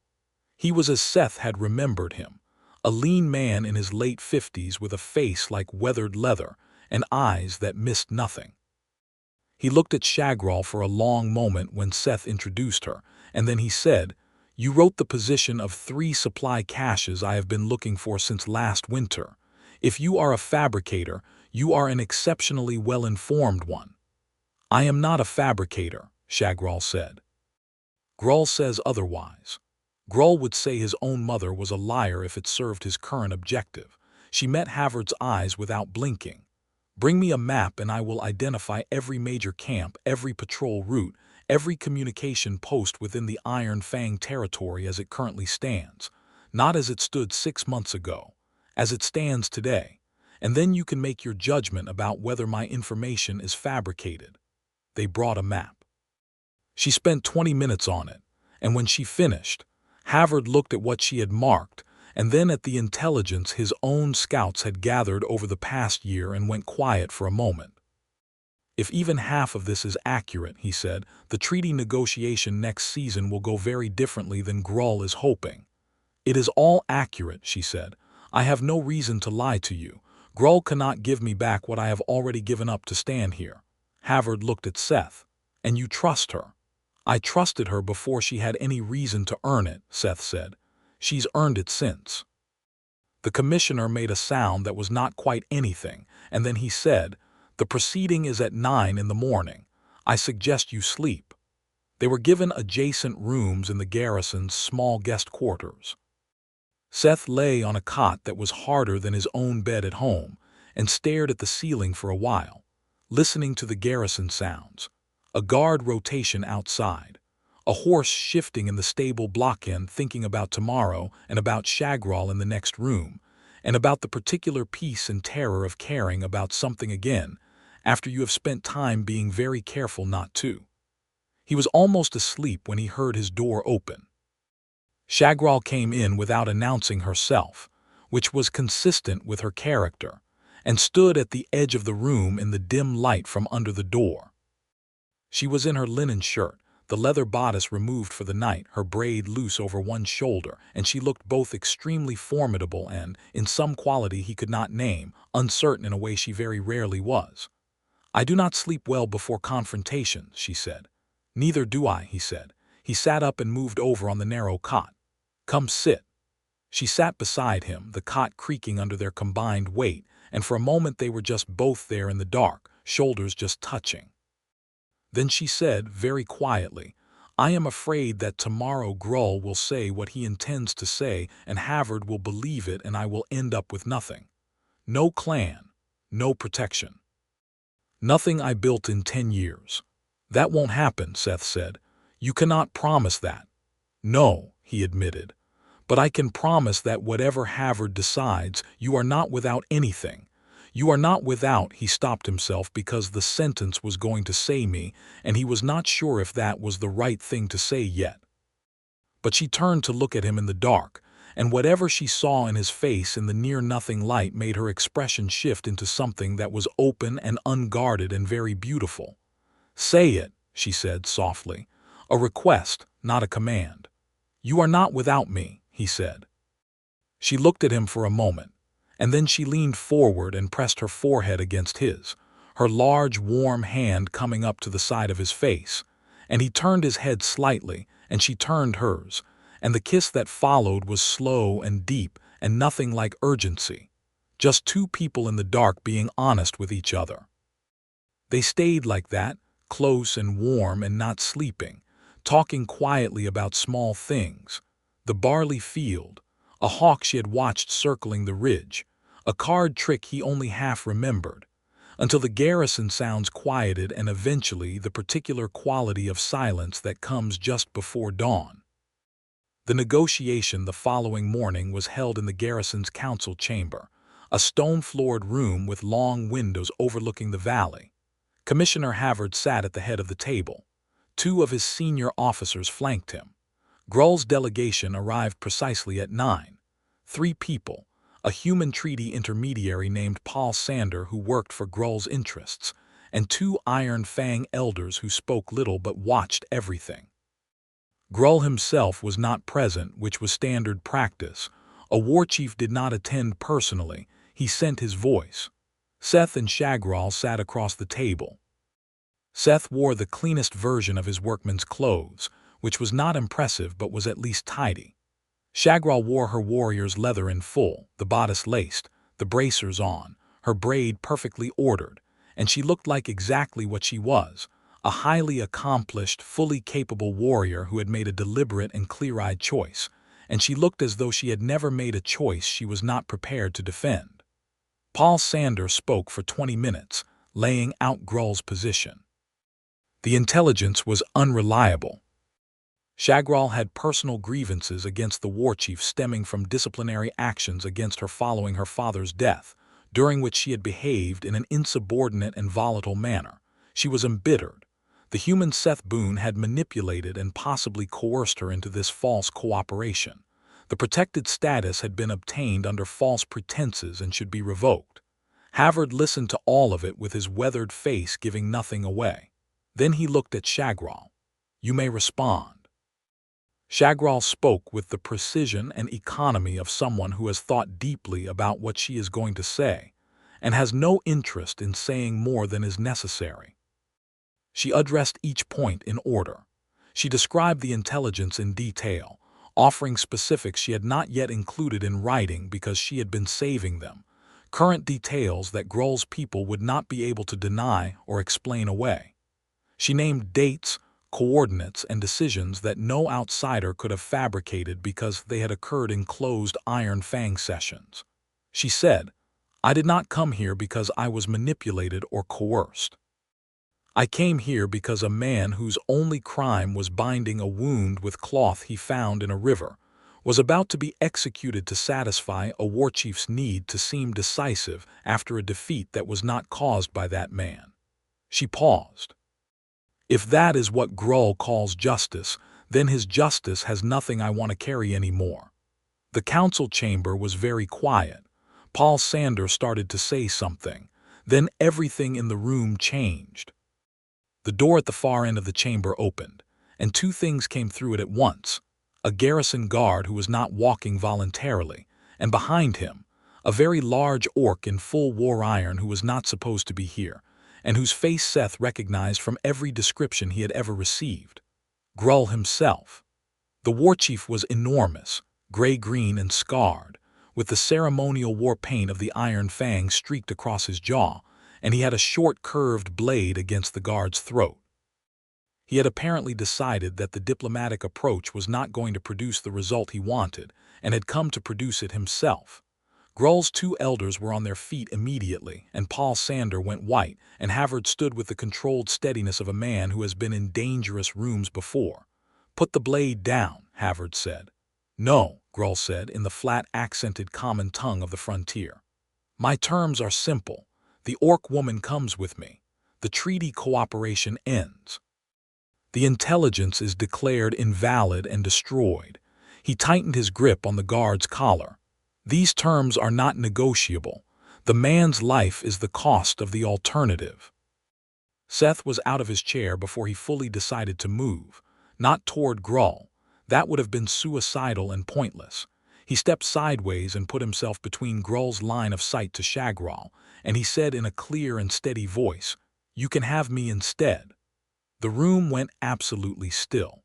He was as Seth had remembered him, a lean man in his late 50s with a face like weathered leather and eyes that missed nothing. He looked at Shagrol for a long moment when Seth introduced her, and then he said, "You wrote the position of 3 supply caches I have been looking for since last winter. If you are a fabricator, you are an exceptionally well-informed one." "I am not a fabricator," Shagrol said. "Grull says otherwise." Grull would say his own mother was a liar if it served his current objective. She met Havard's eyes without blinking. "Bring me a map and I will identify every major camp, every patrol route, every communication post within the Iron Fang territory as it currently stands. Not as it stood 6 months ago, as it stands today. And then you can make your judgment about whether my information is fabricated." They brought a map. She spent 20 minutes on it, and when she finished, Havard looked at what she had marked, and then at the intelligence his own scouts had gathered over the past year and went quiet for a moment. "If even half of this is accurate," he said, "the treaty negotiation next season will go very differently than Grull is hoping." "It is all accurate," she said. "I have no reason to lie to you. Grull cannot give me back what I have already given up to stand here." Havard looked at Seth. "And you trust her?" "I trusted her before she had any reason to earn it," Seth said. "She's earned it since." The commissioner made a sound that was not quite anything, and then he said, "The proceeding is at 9 in the morning. I suggest you sleep." They were given adjacent rooms in the garrison's small guest quarters. Seth lay on a cot that was harder than his own bed at home and stared at the ceiling for a while, listening to the garrison sounds. A guard rotation outside, a horse shifting in the stable block-end thinking about tomorrow and about Shagrol in the next room, and about the particular peace and terror of caring about something again after you have spent time being very careful not to. He was almost asleep when he heard his door open. Shagrol came in without announcing herself, which was consistent with her character, and stood at the edge of the room in the dim light from under the door. She was in her linen shirt, the leather bodice removed for the night, her braid loose over one shoulder, and she looked both extremely formidable and, in some quality he could not name, uncertain in a way she very rarely was. "I do not sleep well before confrontation," she said. "Neither do I," he said. He sat up and moved over on the narrow cot. "Come sit." She sat beside him, the cot creaking under their combined weight, and for a moment they were just both there in the dark, shoulders just touching. Then she said, very quietly, "I am afraid that tomorrow Grull will say what he intends to say and Havard will believe it and I will end up with nothing. No clan, no protection. Nothing I built in 10 years. That won't happen," Seth said. "You cannot promise that." "No," he admitted. "But I can promise that whatever Havard decides, you are not without anything. You are not without," he stopped himself because the sentence was going to say me, and he was not sure if that was the right thing to say yet. But she turned to look at him in the dark, and whatever she saw in his face in the near-nothing light made her expression shift into something that was open and unguarded and very beautiful. "Say it," she said softly. "A request, not a command." "You are not without me," he said. She looked at him for a moment, and then she leaned forward and pressed her forehead against his, her large, warm hand coming up to the side of his face, and he turned his head slightly, and she turned hers, and the kiss that followed was slow and deep and nothing like urgency, just two people in the dark being honest with each other. They stayed like that, close and warm and not sleeping, talking quietly about small things, the barley field, a hawk she had watched circling the ridge, a card trick he only half remembered, until the garrison sounds quieted and eventually the particular quality of silence that comes just before dawn. The negotiation the following morning was held in the garrison's council chamber, a stone-floored room with long windows overlooking the valley. Commissioner Havard sat at the head of the table. 2 of his senior officers flanked him. Grull's delegation arrived precisely at 9. 3 people, a human treaty intermediary named Paul Sander who worked for Grull's interests, and 2 Iron Fang elders who spoke little but watched everything. Grull himself was not present, which was standard practice. A warchief did not attend personally, he sent his voice. Seth and Shagrol sat across the table. Seth wore the cleanest version of his workman's clothes, which was not impressive but was at least tidy. Shagrol wore her warrior's leather in full, the bodice laced, the bracers on, her braid perfectly ordered, and she looked like exactly what she was, a highly accomplished, fully capable warrior who had made a deliberate and clear-eyed choice, and she looked as though she had never made a choice she was not prepared to defend. Paul Sander spoke for 20 minutes, laying out Grull's position. The intelligence was unreliable. Shagrol had personal grievances against the warchief stemming from disciplinary actions against her following her father's death, during which she had behaved in an insubordinate and volatile manner. She was embittered. The human Seth Boone had manipulated and possibly coerced her into this false cooperation. The protected status had been obtained under false pretenses and should be revoked. Havard listened to all of it with his weathered face giving nothing away. Then he looked at Shagrol. "You may respond." Shagrol spoke with the precision and economy of someone who has thought deeply about what she is going to say, and has no interest in saying more than is necessary. She addressed each point in order. She described the intelligence in detail, offering specifics she had not yet included in writing because she had been saving them, current details that Grull's people would not be able to deny or explain away. She named dates, coordinates, and decisions that no outsider could have fabricated because they had occurred in closed Iron Fang sessions. She said, "I did not come here because I was manipulated or coerced. I came here because a man whose only crime was binding a wound with cloth he found in a river was about to be executed to satisfy a warchief's need to seem decisive after a defeat that was not caused by that man." She paused. "If that is what Grull calls justice, then his justice has nothing I want to carry anymore." The council chamber was very quiet. Paul Sander started to say something. Then everything in the room changed. The door at the far end of the chamber opened, and 2 things came through it at once. A garrison guard who was not walking voluntarily, and behind him, a very large orc in full war iron who was not supposed to be here, and whose face Seth recognized from every description he had ever received. Grull himself. The warchief was enormous, gray-green and scarred, with the ceremonial war paint of the Iron Fang streaked across his jaw, and he had a short curved blade against the guard's throat. He had apparently decided that the diplomatic approach was not going to produce the result he wanted, and had come to produce it himself. Grull's 2 elders were on their feet immediately, and Paul Sander went white, and Havard stood with the controlled steadiness of a man who has been in dangerous rooms before. "Put the blade down," Havard said. "No," Grull said in the flat, accented common tongue of the frontier. "My terms are simple. The orc woman comes with me. The treaty cooperation ends. The intelligence is declared invalid and destroyed." He tightened his grip on the guard's collar. "These terms are not negotiable. The man's life is the cost of the alternative." Seth was out of his chair before he fully decided to move, not toward Grull. That would have been suicidal and pointless. He stepped sideways and put himself between Grull's line of sight to Shagrol, and he said in a clear and steady voice, "You can have me instead." The room went absolutely still.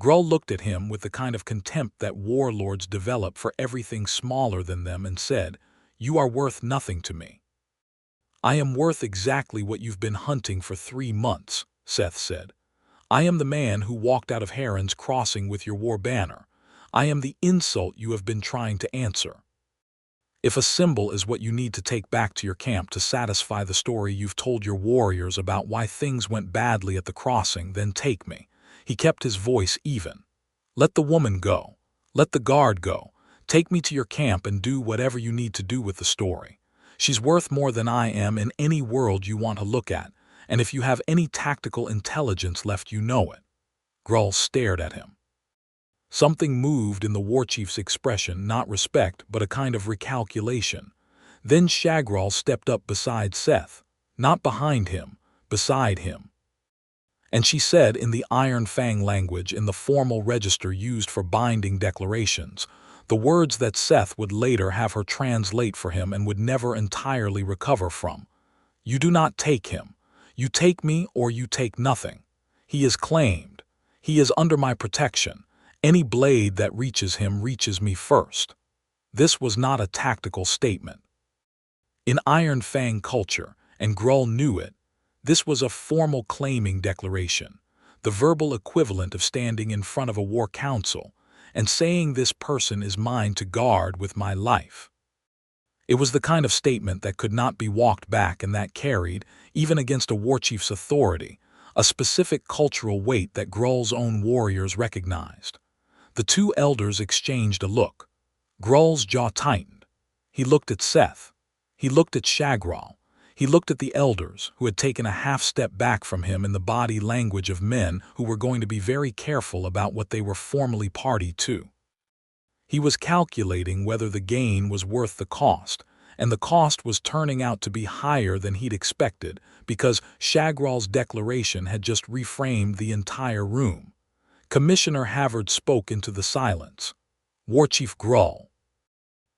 Grull looked at him with the kind of contempt that warlords develop for everything smaller than them and said, "You are worth nothing to me." "I am worth exactly what you've been hunting for 3 months, Seth said. "I am the man who walked out of Heron's Crossing with your war banner. I am the insult you have been trying to answer. If a symbol is what you need to take back to your camp to satisfy the story you've told your warriors about why things went badly at the crossing, then take me." He kept his voice even. "Let the woman go. Let the guard go. Take me to your camp and do whatever you need to do with the story. She's worth more than I am in any world you want to look at, and if you have any tactical intelligence left, you know it." Grull stared at him. Something moved in the warchief's expression, not respect, but a kind of recalculation. Then Shagrol stepped up beside Seth, not behind him, beside him. And she said in the Iron Fang language, in the formal register used for binding declarations, the words that Seth would later have her translate for him and would never entirely recover from. "You do not take him. You take me or you take nothing. He is claimed. He is under my protection. Any blade that reaches him reaches me first." This was not a tactical statement. In Iron Fang culture, and Grull knew it, this was a formal claiming declaration, the verbal equivalent of standing in front of a war council and saying, "This person is mine to guard with my life." It was the kind of statement that could not be walked back and that carried, even against a warchief's authority, a specific cultural weight that Grull's own warriors recognized. The two elders exchanged a look. Grull's jaw tightened. He looked at Seth. He looked at Shagrol. He looked at the elders, who had taken a half-step back from him in the body language of men who were going to be very careful about what they were formally party to. He was calculating whether the gain was worth the cost, and the cost was turning out to be higher than he'd expected because Shagrol's declaration had just reframed the entire room. Commissioner Havard spoke into the silence. "Warchief Grull,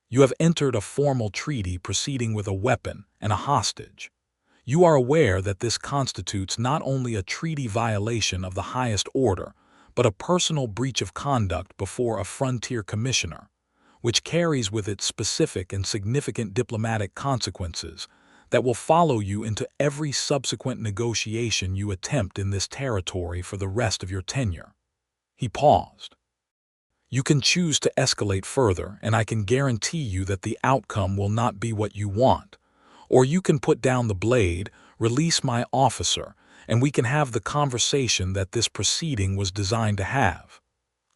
you have entered a formal treaty proceeding with a weapon and a hostage. You are aware that this constitutes not only a treaty violation of the highest order, but a personal breach of conduct before a frontier commissioner, which carries with it specific and significant diplomatic consequences that will follow you into every subsequent negotiation you attempt in this territory for the rest of your tenure." He paused. "You can choose to escalate further, and I can guarantee you that the outcome will not be what you want. Or you can put down the blade, release my officer, and we can have the conversation that this proceeding was designed to have."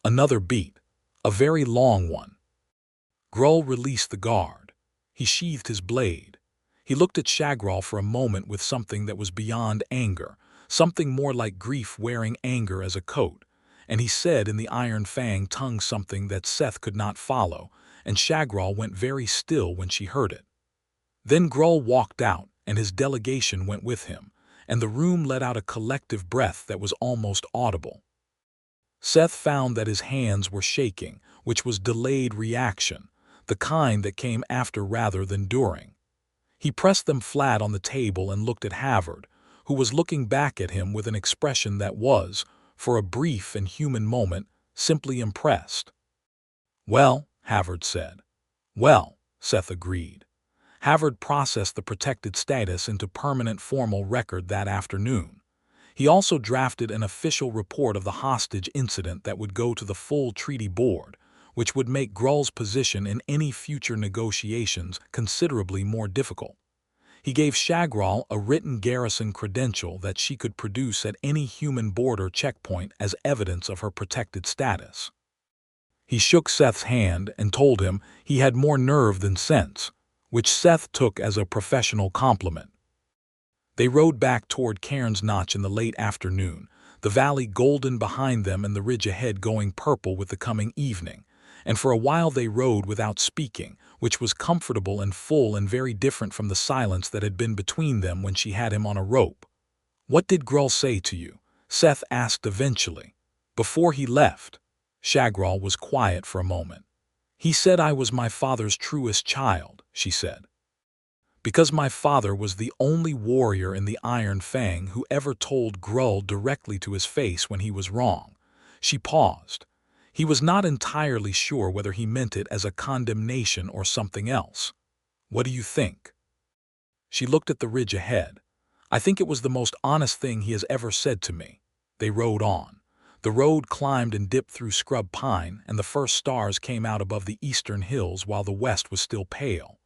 Another beat, a very long one. Grull released the guard. He sheathed his blade. He looked at Shagrol for a moment with something that was beyond anger, something more like grief wearing anger as a coat. And he said in the Iron Fang tongue something that Seth could not follow, and Shagrol went very still when she heard it. Then Grull walked out, and his delegation went with him, and the room let out a collective breath that was almost audible. Seth found that his hands were shaking, which was delayed reaction, the kind that came after rather than during. He pressed them flat on the table and looked at Havard, who was looking back at him with an expression that was, for a brief and human moment, simply impressed. "Well," Havard said. "Well," Seth agreed. Havard processed the protected status into permanent formal record that afternoon. He also drafted an official report of the hostage incident that would go to the full treaty board, which would make Grull's position in any future negotiations considerably more difficult. He gave Shagrol a written garrison credential that she could produce at any human border checkpoint as evidence of her protected status. He shook Seth's hand and told him he had more nerve than sense, which Seth took as a professional compliment. They rode back toward Cairns Notch in the late afternoon, the valley golden behind them and the ridge ahead going purple with the coming evening, and for a while they rode without speaking, which was comfortable and full and very different from the silence that had been between them when she had him on a rope. "What did Grull say to you?" Seth asked eventually. "Before he left." Shagrol was quiet for a moment. "He said I was my father's truest child," she said. "Because my father was the only warrior in the Iron Fang who ever told Grull directly to his face when he was wrong." She paused. He was not entirely sure whether he meant it as a condemnation or something else. "What do you think?" She looked at the ridge ahead. "I think it was the most honest thing he has ever said to me." They rode on. The road climbed and dipped through scrub pine, and the first stars came out above the eastern hills while the west was still pale.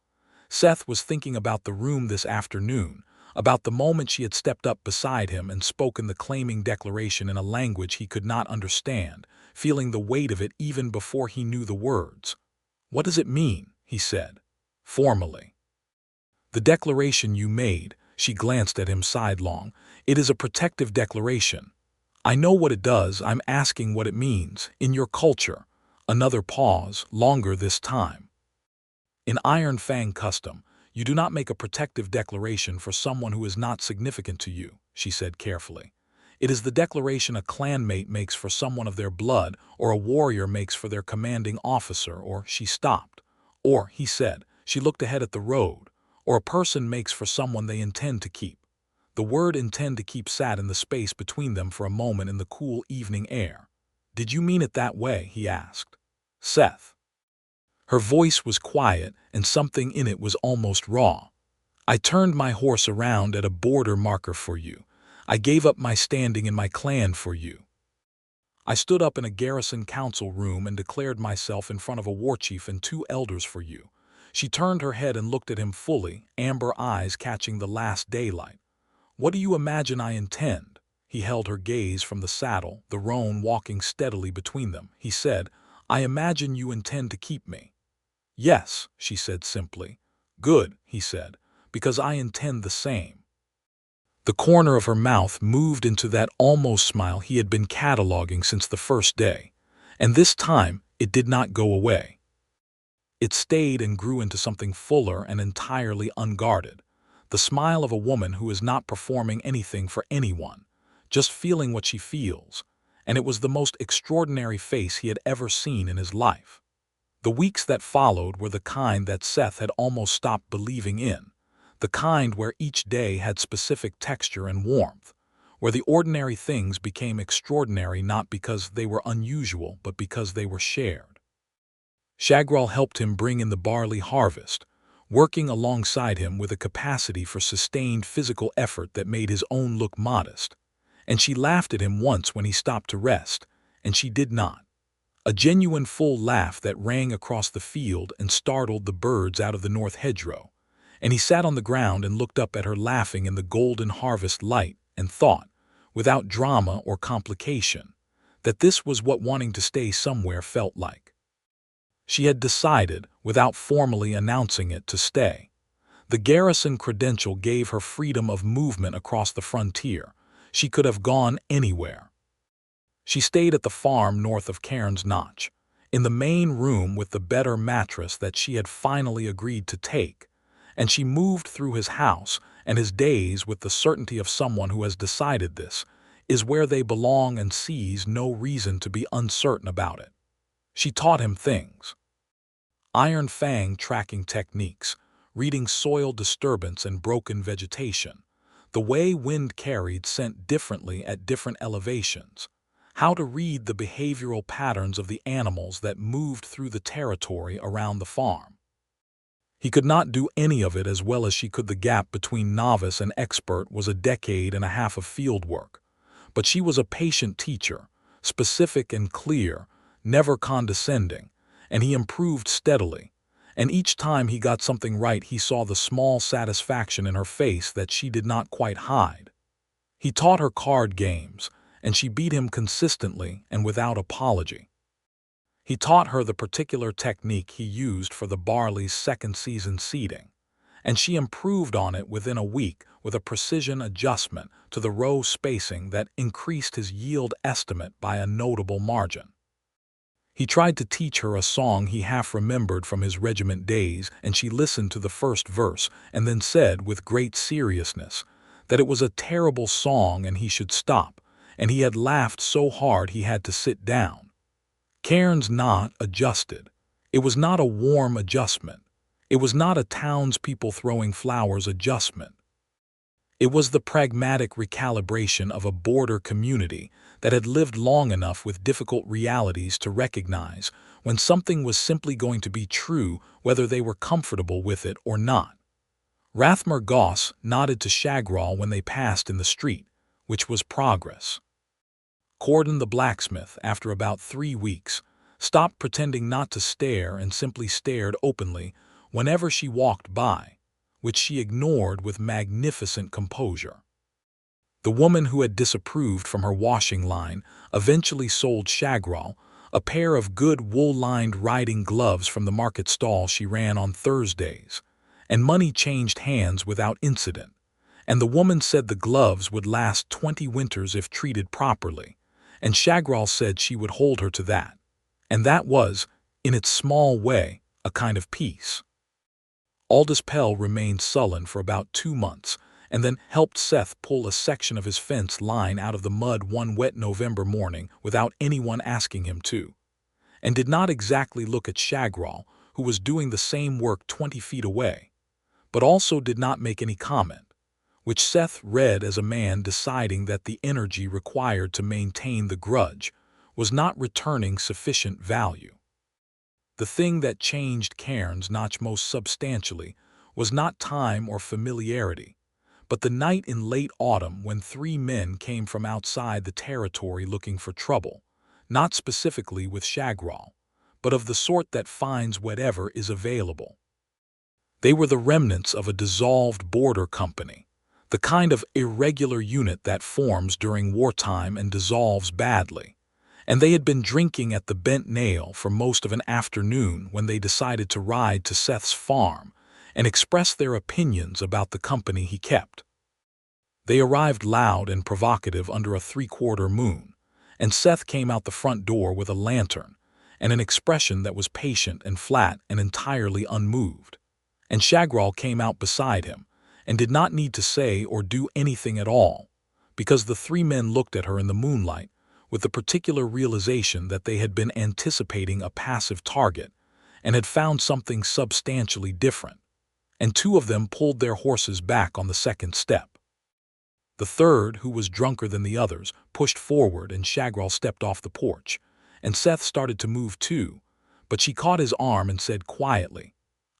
Seth was thinking about the room this afternoon, about the moment she had stepped up beside him and spoken the claiming declaration in a language he could not understand, feeling the weight of it even before he knew the words. "What does it mean?" he said, formally. "The declaration you made," she glanced at him sidelong, "it is a protective declaration. I know what it does, I'm asking what it means, in your culture." Another pause, longer this time. "In Iron Fang custom, you do not make a protective declaration for someone who is not significant to you," she said carefully. "It is the declaration a clanmate makes for someone of their blood, or a warrior makes for their commanding officer," or she stopped. "Or," he said, she looked ahead at the road, "or a person makes for someone they intend to keep." The word "intend to keep" sat in the space between them for a moment in the cool evening air. "Did you mean it that way?" he asked. "Seth." Her voice was quiet, and something in it was almost raw. "I turned my horse around at a border marker for you. I gave up my standing in my clan for you. I stood up in a garrison council room and declared myself in front of a warchief and 2 elders for you." She turned her head and looked at him fully, amber eyes catching the last daylight. "What do you imagine I intend?" He held her gaze from the saddle, the roan walking steadily between them. He said, "I imagine you intend to keep me." "Yes," she said simply. "Good," he said, "because I intend the same." The corner of her mouth moved into that almost smile he had been cataloging since the first day, and this time it did not go away. It stayed and grew into something fuller and entirely unguarded, the smile of a woman who is not performing anything for anyone, just feeling what she feels, and it was the most extraordinary face he had ever seen in his life. The weeks that followed were the kind that Seth had almost stopped believing in, the kind where each day had specific texture and warmth, where the ordinary things became extraordinary not because they were unusual but because they were shared. Shagrol helped him bring in the barley harvest, working alongside him with a capacity for sustained physical effort that made his own look modest, and she laughed at him once when he stopped to rest, and she did not. A genuine full laugh that rang across the field and startled the birds out of the north hedgerow, and he sat on the ground and looked up at her laughing in the golden harvest light and thought, without drama or complication, that this was what wanting to stay somewhere felt like. She had decided, without formally announcing it, to stay. The garrison credential gave her freedom of movement across the frontier. She could have gone anywhere. She stayed at the farm north of Cairns Notch, in the main room with the better mattress that she had finally agreed to take, and she moved through his house and his days with the certainty of someone who has decided this is where they belong and sees no reason to be uncertain about it. She taught him things. Iron fang tracking techniques, reading soil disturbance and broken vegetation, the way wind carried scent differently at different elevations, how to read the behavioral patterns of the animals that moved through the territory around the farm. He could not do any of it as well as she could. The gap between novice and expert was a decade and a half of field work, but she was a patient teacher, specific and clear, never condescending, and he improved steadily, and each time he got something right he saw the small satisfaction in her face that she did not quite hide. He taught her card games, and she beat him consistently and without apology. He taught her the particular technique he used for the barley's second-season seeding, and she improved on it within a week with a precision adjustment to the row spacing that increased his yield estimate by a notable margin. He tried to teach her a song he half remembered from his regiment days, and she listened to the first verse and then said with great seriousness that it was a terrible song and he should stop, and he had laughed so hard he had to sit down. Cairns not adjusted. It was not a warm adjustment. It was not a townspeople throwing flowers adjustment. It was the pragmatic recalibration of a border community that had lived long enough with difficult realities to recognize when something was simply going to be true whether they were comfortable with it or not. Rathmar Goss nodded to Shagrol when they passed in the street, which was progress. Cordon the blacksmith, after about 3 weeks, stopped pretending not to stare and simply stared openly whenever she walked by, which she ignored with magnificent composure. The woman who had disapproved from her washing line eventually sold Shagrol a pair of good wool-lined riding gloves from the market stall she ran on Thursdays, and money changed hands without incident, and the woman said the gloves would last 20 winters if treated properly, and Shagrol said she would hold her to that. And that was, in its small way, a kind of peace. Aldous Pell remained sullen for about 2 months, and then helped Seth pull a section of his fence line out of the mud one wet November morning without anyone asking him to, and did not exactly look at Shagrol, who was doing the same work 20 feet away, but also did not make any comment, which Seth read as a man deciding that the energy required to maintain the grudge was not returning sufficient value. The thing that changed Cairns notch most substantially was not time or familiarity, but the night in late autumn when 3 men came from outside the territory looking for trouble, not specifically with Shagrol, but of the sort that finds whatever is available. They were the remnants of a dissolved border company, the kind of irregular unit that forms during wartime and dissolves badly, and they had been drinking at the Bent Nail for most of an afternoon when they decided to ride to Seth's farm and express their opinions about the company he kept. They arrived loud and provocative under a 3/4 moon, and Seth came out the front door with a lantern and an expression that was patient and flat and entirely unmoved, and Shagrol came out beside him and did not need to say or do anything at all, because the 3 men looked at her in the moonlight with the particular realization that they had been anticipating a passive target and had found something substantially different, and 2 of them pulled their horses back on the second step. The third, who was drunker than the others, pushed forward and Shagrol stepped off the porch, and Seth started to move too, but she caught his arm and said quietly,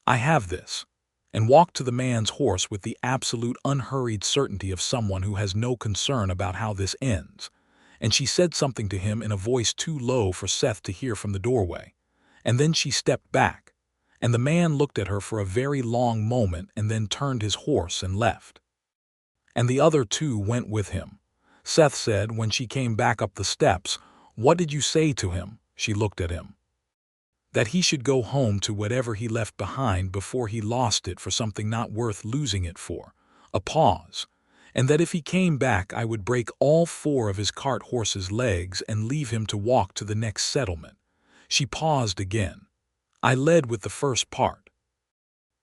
"I have this," and walked to the man's horse with the absolute unhurried certainty of someone who has no concern about how this ends, and she said something to him in a voice too low for Seth to hear from the doorway, and then she stepped back, and the man looked at her for a very long moment and then turned his horse and left. And the other 2 went with him. Seth said when she came back up the steps, "What did you say to him?" She looked at him. That he should go home to whatever he left behind before he lost it for something not worth losing it for. A pause. And that if he came back I would break all 4 of his cart horse's legs and leave him to walk to the next settlement. She paused again. I led with the first part.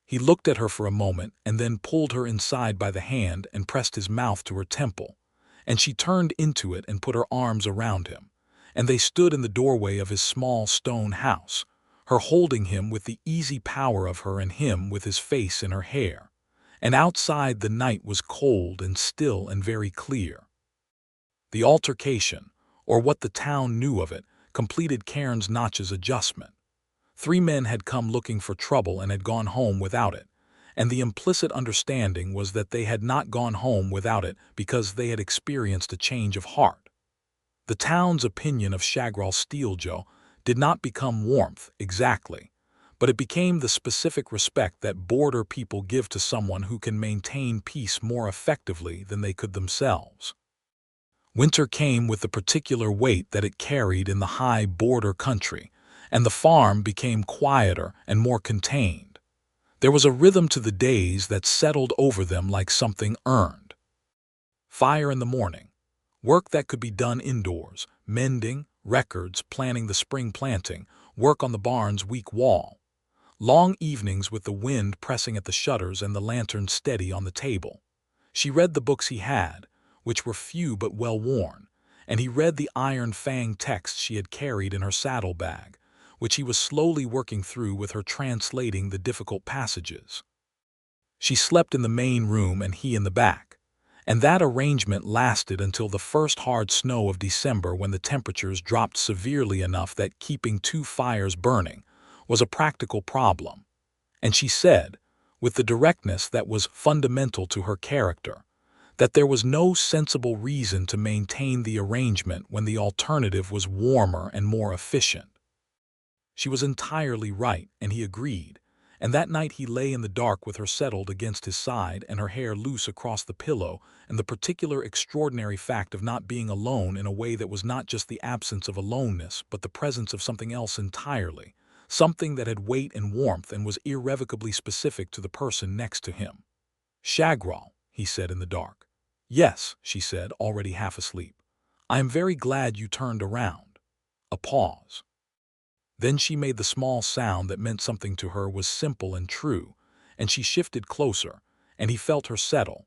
He looked at her for a moment and then pulled her inside by the hand and pressed his mouth to her temple, and she turned into it and put her arms around him, and they stood in the doorway of his small stone house, her holding him with the easy power of her and him with his face in her hair, and outside the night was cold and still and very clear. The altercation, or what the town knew of it, completed Cairns Notch's adjustment. 3 men had come looking for trouble and had gone home without it, and the implicit understanding was that they had not gone home without it because they had experienced a change of heart. The town's opinion of Shagrol Steeljaw did not become warmth exactly, but it became the specific respect that border people give to someone who can maintain peace more effectively than they could themselves. Winter came with the particular weight that it carried in the high border country, and the farm became quieter and more contained. There was a rhythm to the days that settled over them like something earned. Fire in the morning, work that could be done indoors, mending, records, planning the spring planting, work on the barn's weak wall. Long evenings with the wind pressing at the shutters and the lantern steady on the table. She read the books he had, which were few but well worn, and he read the iron-fanged texts she had carried in her saddlebag, which he was slowly working through with her translating the difficult passages. She slept in the main room and he in the back, and that arrangement lasted until the first hard snow of December when the temperatures dropped severely enough that keeping 2 fires burning was a practical problem, and she said, with the directness that was fundamental to her character, that there was no sensible reason to maintain the arrangement when the alternative was warmer and more efficient. She was entirely right, and he agreed, and that night he lay in the dark with her settled against his side and her hair loose across the pillow, and the particular extraordinary fact of not being alone in a way that was not just the absence of aloneness but the presence of something else entirely, something that had weight and warmth and was irrevocably specific to the person next to him. "Shagrol," he said in the dark. "Yes," she said, already half asleep. "I am very glad you turned around." A pause. Then she made the small sound that meant something to her was simple and true, and she shifted closer, and he felt her settle,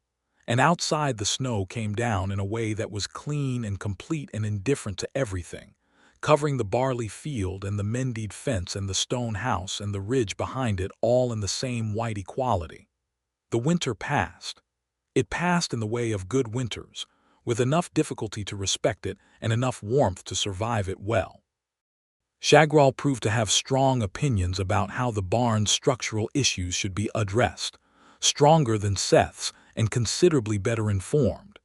And outside the snow came down in a way that was clean and complete and indifferent to everything, covering the barley field and the mended fence and the stone house and the ridge behind it all in the same white equality. The winter passed. It passed in the way of good winters, with enough difficulty to respect it and enough warmth to survive it well. Shagrol proved to have strong opinions about how the barn's structural issues should be addressed, stronger than Seth's and considerably better informed,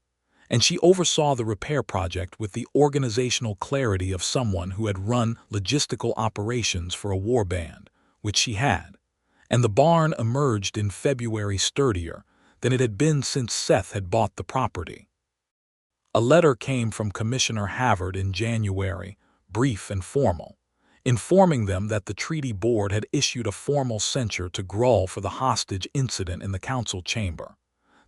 and she oversaw the repair project with the organizational clarity of someone who had run logistical operations for a war band, which she had, and the barn emerged in February sturdier than it had been since Seth had bought the property. A letter came from Commissioner Havard in January, brief and formal, informing them that the Treaty Board had issued a formal censure to Grull for the hostage incident in the council chamber,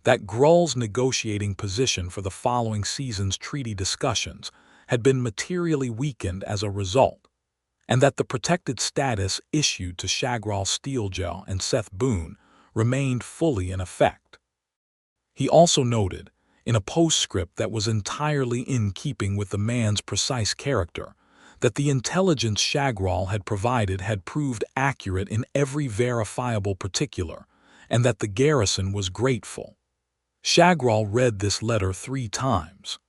that Grull's negotiating position for the following season's treaty discussions had been materially weakened as a result, and that the protected status issued to Shagrol Steeljaw and Seth Boone remained fully in effect. He also noted, in a postscript that was entirely in keeping with the man's precise character, that the intelligence Shagrol had provided had proved accurate in every verifiable particular, and that the garrison was grateful. Shagrol read this letter 3 times.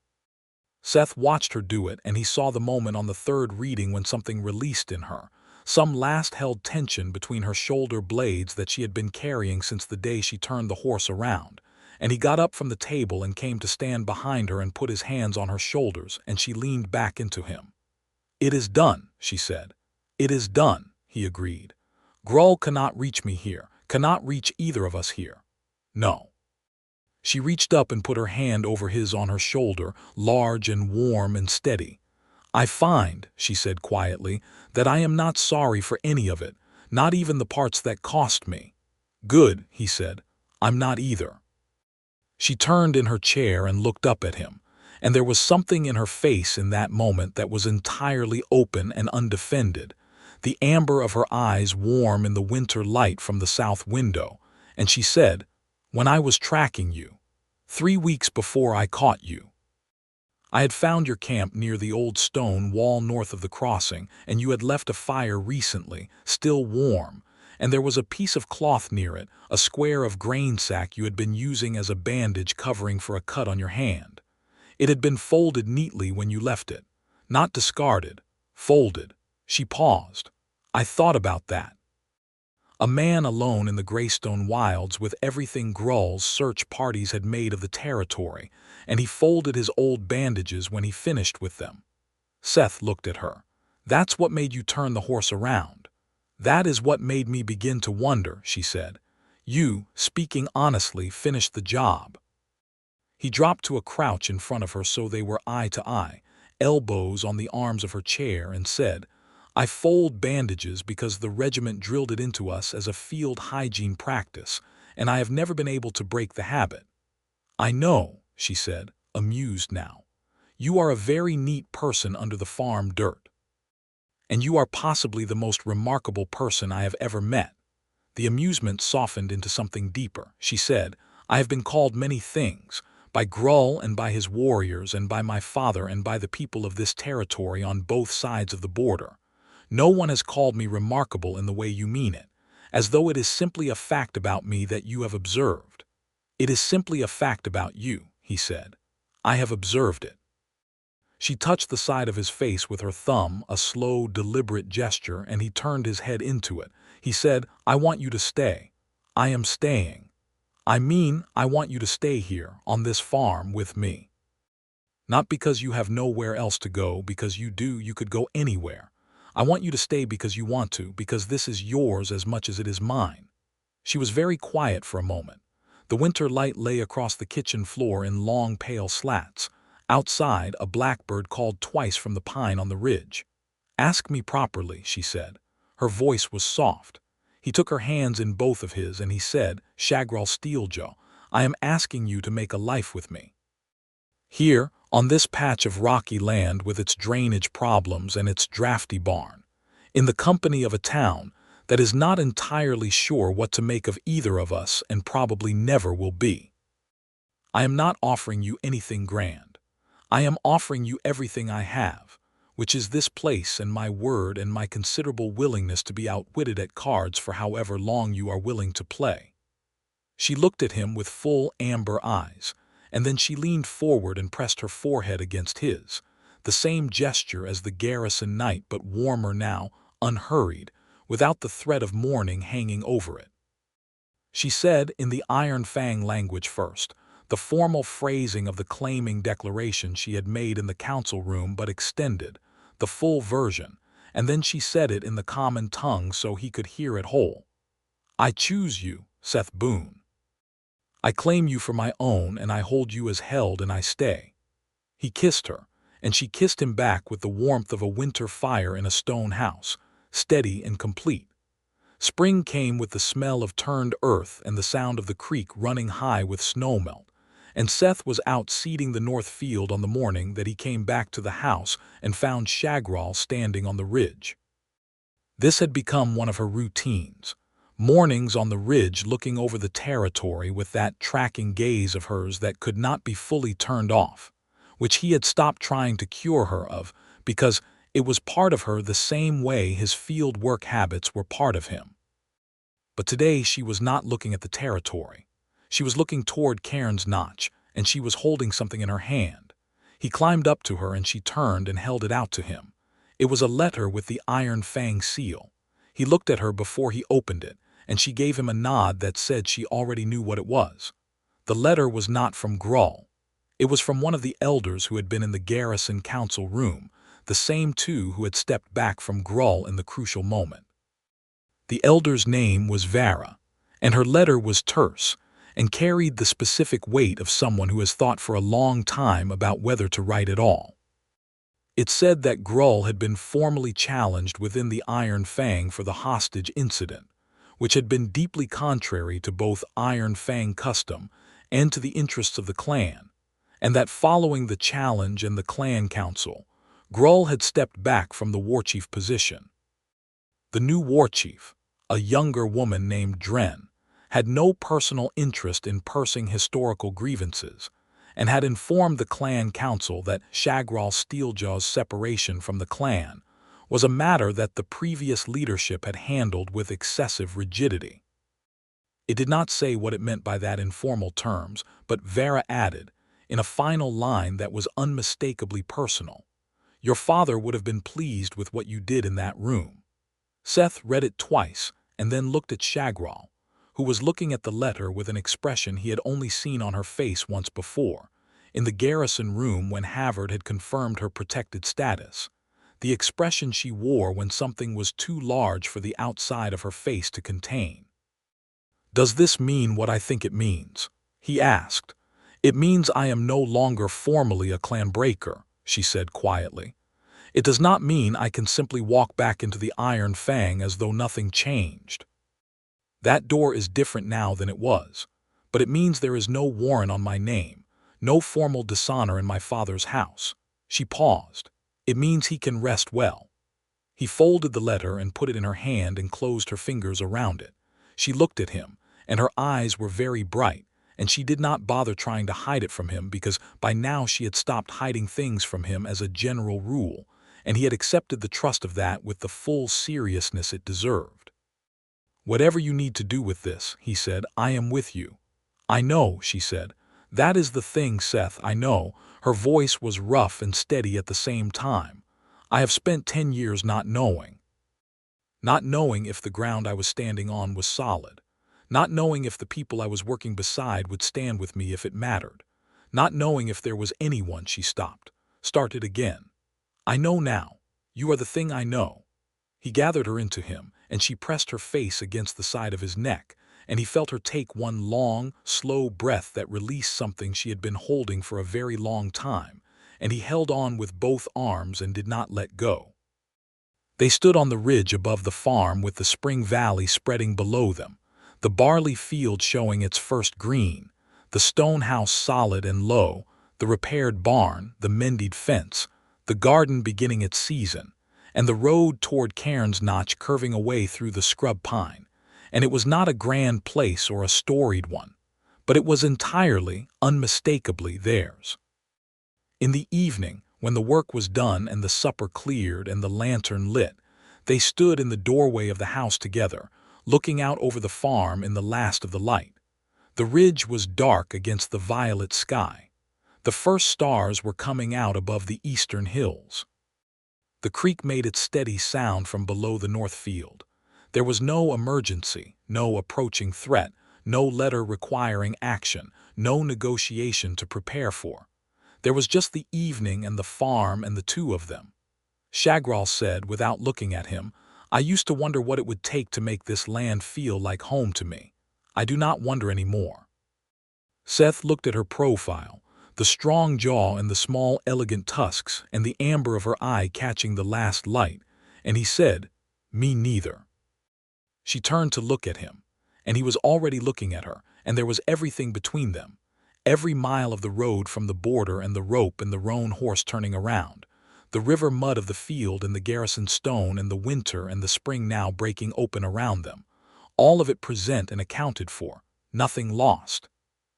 Seth watched her do it, and he saw the moment on the third reading when something released in her, some last-held tension between her shoulder blades that she had been carrying since the day she turned the horse around, and he got up from the table and came to stand behind her and put his hands on her shoulders, and she leaned back into him. "It is done," she said. "It is done," he agreed. "Grull cannot reach me here, cannot reach either of us here. No." She reached up and put her hand over his on her shoulder, large and warm and steady. "I find," she said quietly, "that I am not sorry for any of it, not even the parts that cost me." "Good," he said. "I'm not either." She turned in her chair and looked up at him, and there was something in her face in that moment that was entirely open and undefended, the amber of her eyes warm in the winter light from the south window, and she said, "When I was tracking you, 3 weeks before I caught you, I had found your camp near the old stone wall north of the crossing, and you had left a fire recently, still warm, and there was a piece of cloth near it, a square of grain sack you had been using as a bandage covering for a cut on your hand. It had been folded neatly when you left it, not discarded, folded." She paused. "I thought about that. A man alone in the Greystone wilds with everything Grull's search parties had made of the territory, and he folded his old bandages when he finished with them." Seth looked at her. "That's what made you turn the horse around." "That is what made me begin to wonder," she said. "You, speaking honestly, finished the job." He dropped to a crouch in front of her so they were eye to eye, elbows on the arms of her chair, and said, "I fold bandages because the regiment drilled it into us as a field hygiene practice, and I have never been able to break the habit." "I know," she said, amused now. "You are a very neat person under the farm dirt. And you are possibly the most remarkable person I have ever met." The amusement softened into something deeper. She said, "I have been called many things, by Grull and by his warriors and by my father and by the people of this territory on both sides of the border. No one has called me remarkable in the way you mean it, as though it is simply a fact about me that you have observed." "It is simply a fact about you," he said. "I have observed it." She touched the side of his face with her thumb, a slow, deliberate gesture, and he turned his head into it. He said, "I want you to stay. I am staying. I mean, I want you to stay here, on this farm, with me. Not because you have nowhere else to go, because you could go anywhere. I want you to stay because you want to, because this is yours as much as it is mine." She was very quiet for a moment. The winter light lay across the kitchen floor in long pale slats. Outside, a blackbird called twice from the pine on the ridge. "Ask me properly," she said. Her voice was soft. He took her hands in both of his and he said, "Shagrol Steeljaw, I am asking you to make a life with me. Here, on this patch of rocky land with its drainage problems and its drafty barn, in the company of a town that is not entirely sure what to make of either of us and probably never will be. I am not offering you anything grand. I am offering you everything I have, which is this place and my word and my considerable willingness to be outwitted at cards for however long you are willing to play." She looked at him with full amber eyes, and then she leaned forward and pressed her forehead against his, the same gesture as the garrison night but warmer now, unhurried, without the threat of mourning hanging over it. She said in the Iron Fang language first, the formal phrasing of the claiming declaration she had made in the council room but extended, the full version, and then she said it in the common tongue so he could hear it whole. "I choose you, Seth Boone. I claim you for my own, and I hold you as held, and I stay." He kissed her, and she kissed him back with the warmth of a winter fire in a stone house, steady and complete. Spring came with the smell of turned earth and the sound of the creek running high with snowmelt, and Seth was out seeding the north field on the morning that he came back to the house and found Shagrol standing on the ridge. This had become one of her routines. Mornings on the ridge looking over the territory with that tracking gaze of hers that could not be fully turned off, which he had stopped trying to cure her of because it was part of her the same way his field work habits were part of him. But today she was not looking at the territory. She was looking toward Cairns Notch, and she was holding something in her hand. He climbed up to her and she turned and held it out to him. It was a letter with the Iron Fang seal. He looked at her before he opened it, and she gave him a nod that said she already knew what it was. The letter was not from Grull. It was from one of the elders who had been in the garrison council room, the same two who had stepped back from Grull in the crucial moment. The elder's name was Vara, and her letter was terse, and carried the specific weight of someone who has thought for a long time about whether to write at all. It said that Grull had been formally challenged within the Iron Fang for the hostage incident, which had been deeply contrary to both Iron Fang custom and to the interests of the clan, and that following the challenge and the clan council, Grull had stepped back from the warchief position. The new warchief, a younger woman named Dren, had no personal interest in pursing historical grievances, and had informed the clan council that Shagrol Steeljaw's separation from the clan was a matter that the previous leadership had handled with excessive rigidity. It did not say what it meant by that in formal terms, but Vara added, in a final line that was unmistakably personal, "Your father would have been pleased with what you did in that room." Seth read it twice and then looked at Shagrol, who was looking at the letter with an expression he had only seen on her face once before, in the garrison room when Havard had confirmed her protected status, the expression she wore when something was too large for the outside of her face to contain. "Does this mean what I think it means?" he asked. "It means I am no longer formally a clan breaker," she said quietly. "It does not mean I can simply walk back into the Iron Fang as though nothing changed. That door is different now than it was, but it means there is no warrant on my name, no formal dishonor in my father's house." She paused. "It means he can rest well." He folded the letter and put it in her hand and closed her fingers around it. She looked at him, and her eyes were very bright, and she did not bother trying to hide it from him because by now she had stopped hiding things from him as a general rule, and he had accepted the trust of that with the full seriousness it deserved. "Whatever you need to do with this," he said, "I am with you." "I know," she said. "That is the thing, Seth, I know." Her voice was rough and steady at the same time. "I have spent 10 years not knowing. Not knowing if the ground I was standing on was solid. Not knowing if the people I was working beside would stand with me if it mattered. Not knowing if there was anyone." She stopped, started again. "I know now. You are the thing I know." He gathered her into him, and she pressed her face against the side of his neck, and he felt her take one long, slow breath that released something she had been holding for a very long time, and he held on with both arms and did not let go. They stood on the ridge above the farm with the spring valley spreading below them, the barley field showing its first green, the stone house solid and low, the repaired barn, the mended fence, the garden beginning its season, and the road toward Cairns Notch curving away through the scrub pine. And it was not a grand place or a storied one, but it was entirely, unmistakably theirs. In the evening, when the work was done and the supper cleared and the lantern lit, they stood in the doorway of the house together, looking out over the farm in the last of the light. The ridge was dark against the violet sky. The first stars were coming out above the eastern hills. The creek made its steady sound from below the north field. There was no emergency, no approaching threat, no letter requiring action, no negotiation to prepare for. There was just the evening and the farm and the two of them. Shagrol said, without looking at him, "I used to wonder what it would take to make this land feel like home to me. I do not wonder any more." Seth looked at her profile, the strong jaw and the small, elegant tusks and the amber of her eye catching the last light, and he said, "Me neither." She turned to look at him, and he was already looking at her, and there was everything between them. Every mile of the road from the border and the rope and the roan horse turning around, the river mud of the field and the garrison stone and the winter and the spring now breaking open around them, all of it present and accounted for, nothing lost.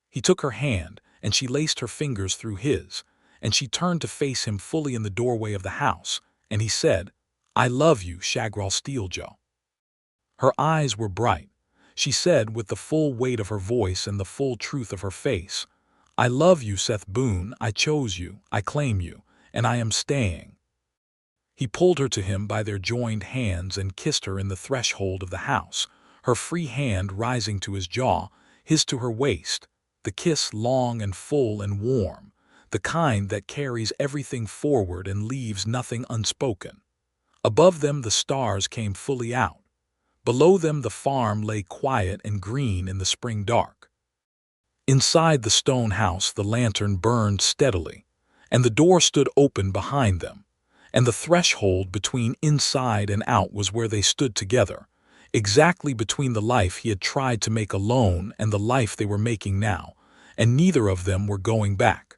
He took her hand, and she laced her fingers through his, and she turned to face him fully in the doorway of the house, and he said, "I love you, Shagrol Steeljaw." Her eyes were bright. She said with the full weight of her voice and the full truth of her face, "I love you, Seth Boone. I chose you, I claim you, and I am staying." He pulled her to him by their joined hands and kissed her in the threshold of the house, her free hand rising to his jaw, his to her waist, the kiss long and full and warm, the kind that carries everything forward and leaves nothing unspoken. Above them the stars came fully out. Below them the farm lay quiet and green in the spring dark. Inside the stone house the lantern burned steadily, and the door stood open behind them, and the threshold between inside and out was where they stood together, exactly between the life he had tried to make alone and the life they were making now, and neither of them were going back.